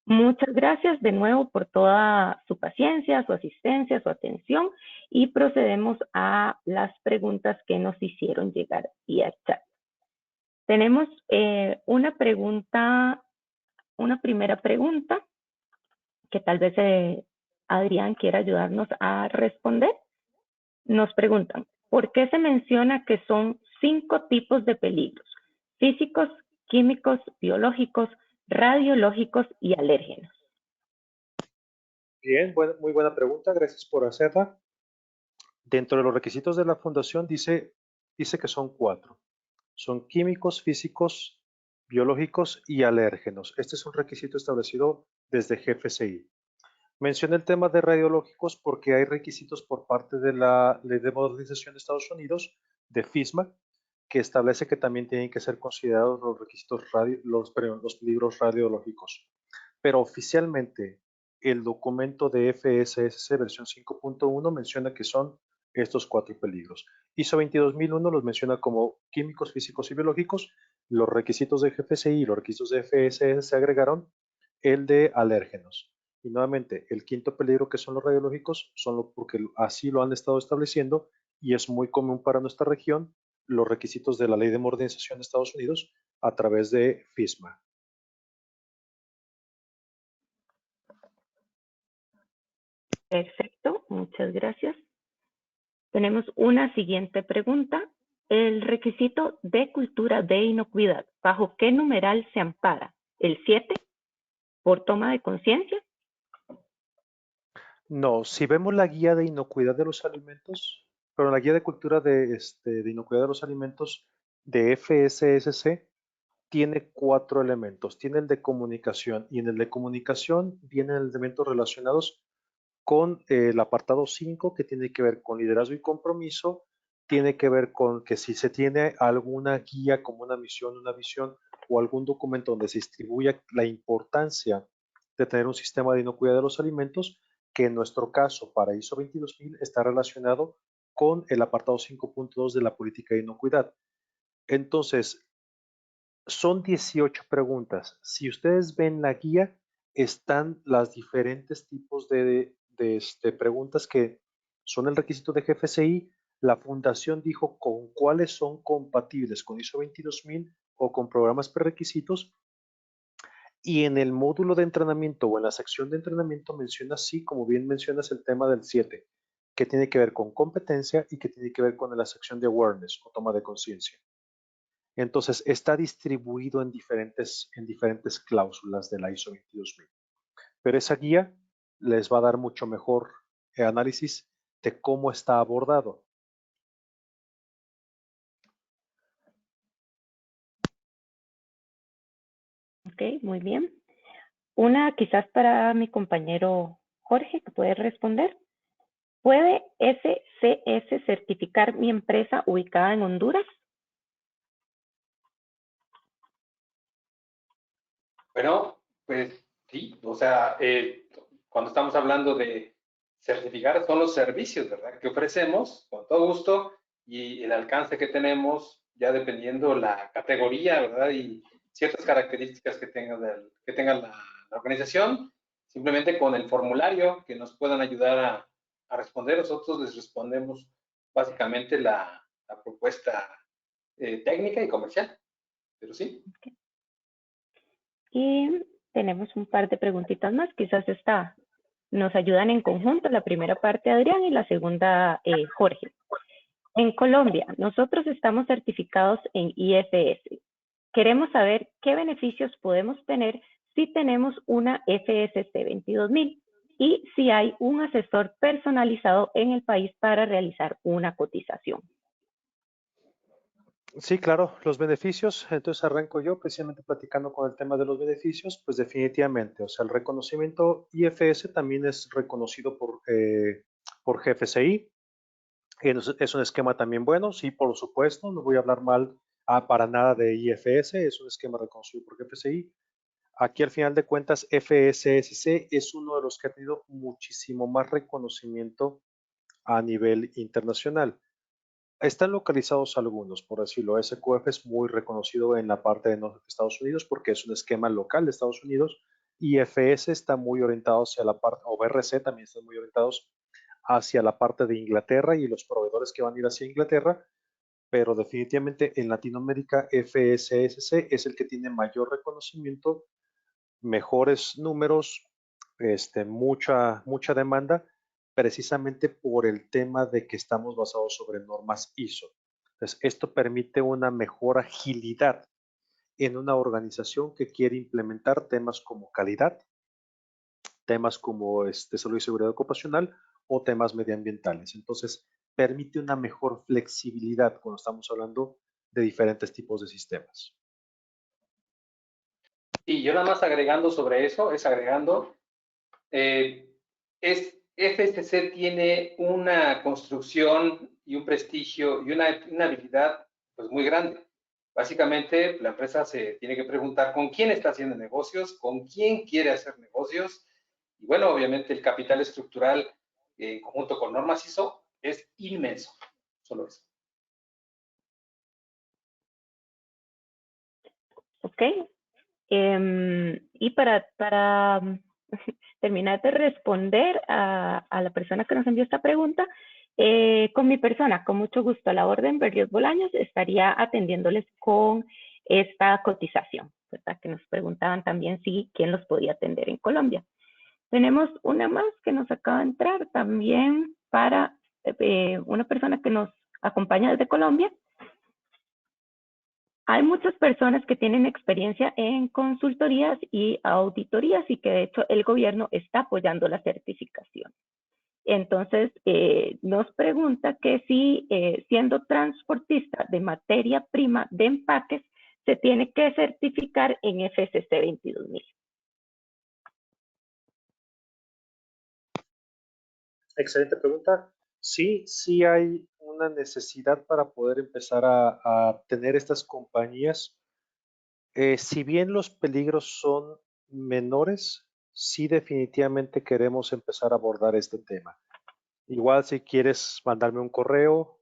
Muchas gracias de nuevo por toda su paciencia, su asistencia, su atención y procedemos a las preguntas que nos hicieron llegar vía chat. Tenemos una primera pregunta que tal vez Adrián quiera ayudarnos a responder. Nos preguntan, ¿por qué se menciona que son 5 tipos de peligros? Físicos, químicos, biológicos, radiológicos y alérgenos. Bien, muy buena pregunta, gracias por hacerla. Dentro de los requisitos de la fundación dice que son 4. Son químicos, físicos, biológicos y alérgenos. Este es un requisito establecido desde GFCI. Mencioné el tema de radiológicos porque hay requisitos por parte de la Ley de Modernización de Estados Unidos, de FISMA, que establece que también tienen que ser considerados los requisitos los peligros radiológicos. Pero oficialmente el documento de FSSC versión 5.1 menciona que son estos 4 peligros. ISO 22001 los menciona como químicos, físicos y biológicos. Los requisitos de GFCI y los requisitos de FSS se agregaron el de alérgenos. Y nuevamente, el quinto peligro que son los radiológicos, son porque así lo han estado estableciendo y es muy común para nuestra región los requisitos de la Ley de Modernización de Estados Unidos a través de FISMA. Perfecto, muchas gracias. Tenemos una siguiente pregunta. El requisito de cultura de inocuidad, ¿bajo qué numeral se ampara? ¿El 7? ¿Por toma de conciencia? No, si vemos la guía de inocuidad de los alimentos, pero la guía de cultura de inocuidad de los alimentos de FSSC tiene 4 elementos. Tiene el de comunicación y en el de comunicación vienen elementos relacionados con el apartado 5 que tiene que ver con liderazgo y compromiso, tiene que ver con que si se tiene alguna guía como una misión, una visión o algún documento donde se distribuya la importancia de tener un sistema de inocuidad de los alimentos, que en nuestro caso para ISO 22000 está relacionado con el apartado 5.2 de la política de inocuidad. Entonces, son 18 preguntas. Si ustedes ven la guía, están las diferentes tipos de preguntas que son el requisito de GFCI. La fundación dijo con cuáles son compatibles con ISO 22000 o con programas prerequisitos. Y en el módulo de entrenamiento o en la sección de entrenamiento menciona, sí, como bien mencionas, el tema del 7, que tiene que ver con competencia y que tiene que ver con la sección de awareness o toma de conciencia. Entonces, está distribuido en diferentes cláusulas de la ISO 22000. Pero esa guía les va a dar mucho mejor análisis de cómo está abordado. Ok, muy bien. Una quizás para mi compañero Jorge, que puede responder. ¿Puede SCS certificar mi empresa ubicada en Honduras? Bueno, pues sí, o sea, cuando estamos hablando de certificar son los servicios, ¿verdad? Que ofrecemos con todo gusto y el alcance que tenemos, ya dependiendo la categoría, ¿verdad? Y ciertas características que tenga la organización, simplemente con el formulario que nos puedan ayudar a responder, nosotros les respondemos básicamente la propuesta técnica y comercial, pero sí. Y tenemos un par de preguntitas más, quizás nos ayudan en conjunto, la primera parte Adrián y la segunda Jorge. En Colombia, nosotros estamos certificados en IFS. Queremos saber qué beneficios podemos tener si tenemos una FSC 22000 y si hay un asesor personalizado en el país para realizar una cotización. Sí, claro, los beneficios. Entonces arranco yo precisamente platicando con el tema de los beneficios. Pues definitivamente, o sea, el reconocimiento IFS también es reconocido por GFCI. Es un esquema también bueno, sí, por supuesto, no voy a hablar mal para nada de IFS, es un esquema reconocido por GFCI. Aquí al final de cuentas, FSSC es uno de los que ha tenido muchísimo más reconocimiento a nivel internacional. Están localizados algunos, por decirlo, SQF es muy reconocido en la parte de Estados Unidos porque es un esquema local de Estados Unidos. IFS está muy orientado hacia la parte, o BRC también están muy orientados hacia la parte de Inglaterra y los proveedores que van a ir hacia Inglaterra, pero definitivamente en Latinoamérica FSSC es el que tiene mayor reconocimiento, mejores números, mucha demanda, precisamente por el tema de que estamos basados sobre normas ISO. Entonces, esto permite una mejor agilidad en una organización que quiere implementar temas como calidad, temas como salud y seguridad ocupacional o temas medioambientales. Entonces, permite una mejor flexibilidad cuando estamos hablando de diferentes tipos de sistemas. Y yo nada más agregando sobre eso, FSC tiene una construcción y un prestigio y una habilidad pues muy grande. Básicamente, la empresa se tiene que preguntar con quién está haciendo negocios, con quién quiere hacer negocios. Y bueno, obviamente el capital estructural en conjunto con normas ISO es inmenso. Solo eso. Ok. Y para terminar de responder a la persona que nos envió esta pregunta, con mi persona, con mucho gusto, a la orden Berrios Bolaños, estaría atendiéndoles con esta cotización, ¿verdad? Que nos preguntaban también si quién los podía atender en Colombia. Tenemos una más que nos acaba de entrar también para una persona que nos acompaña desde Colombia. Hay muchas personas que tienen experiencia en consultorías y auditorías y que de hecho el gobierno está apoyando la certificación. Entonces, nos pregunta que si siendo transportista de materia prima de empaques, se tiene que certificar en FSC 22000. Excelente pregunta. Sí, sí hay una necesidad para poder empezar a tener estas compañías. Si bien los peligros son menores, sí definitivamente queremos empezar a abordar este tema. Igual si quieres mandarme un correo,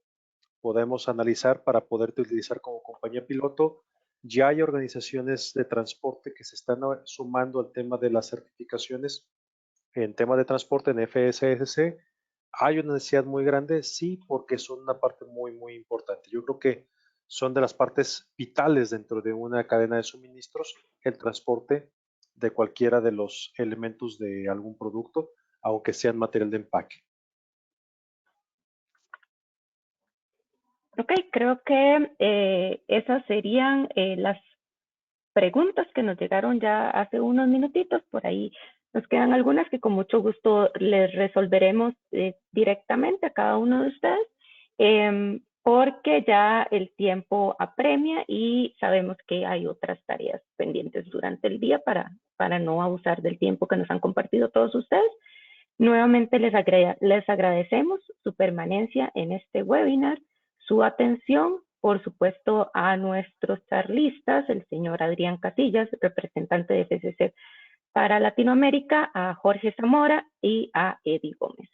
podemos analizar para poderte utilizar como compañía piloto. Ya hay organizaciones de transporte que se están sumando al tema de las certificaciones en tema de transporte en FSSC. Hay una necesidad muy grande, sí, porque son una parte muy, muy importante. Yo creo que son de las partes vitales dentro de una cadena de suministros, el transporte de cualquiera de los elementos de algún producto, aunque sean material de empaque. Ok, creo que esas serían las preguntas que nos llegaron ya hace unos minutitos. Por ahí nos quedan algunas que con mucho gusto les resolveremos directamente a cada uno de ustedes, porque ya el tiempo apremia y sabemos que hay otras tareas pendientes durante el día para no abusar del tiempo que nos han compartido todos ustedes. Nuevamente les agradecemos su permanencia en este webinar, su atención, por supuesto, a nuestros charlistas, el señor Adrián Casillas, representante de FCC para Latinoamérica, a Jorge Zamora y a Eddie Gómez.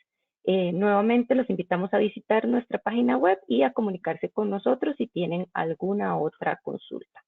Nuevamente los invitamos a visitar nuestra página web y a comunicarse con nosotros si tienen alguna otra consulta.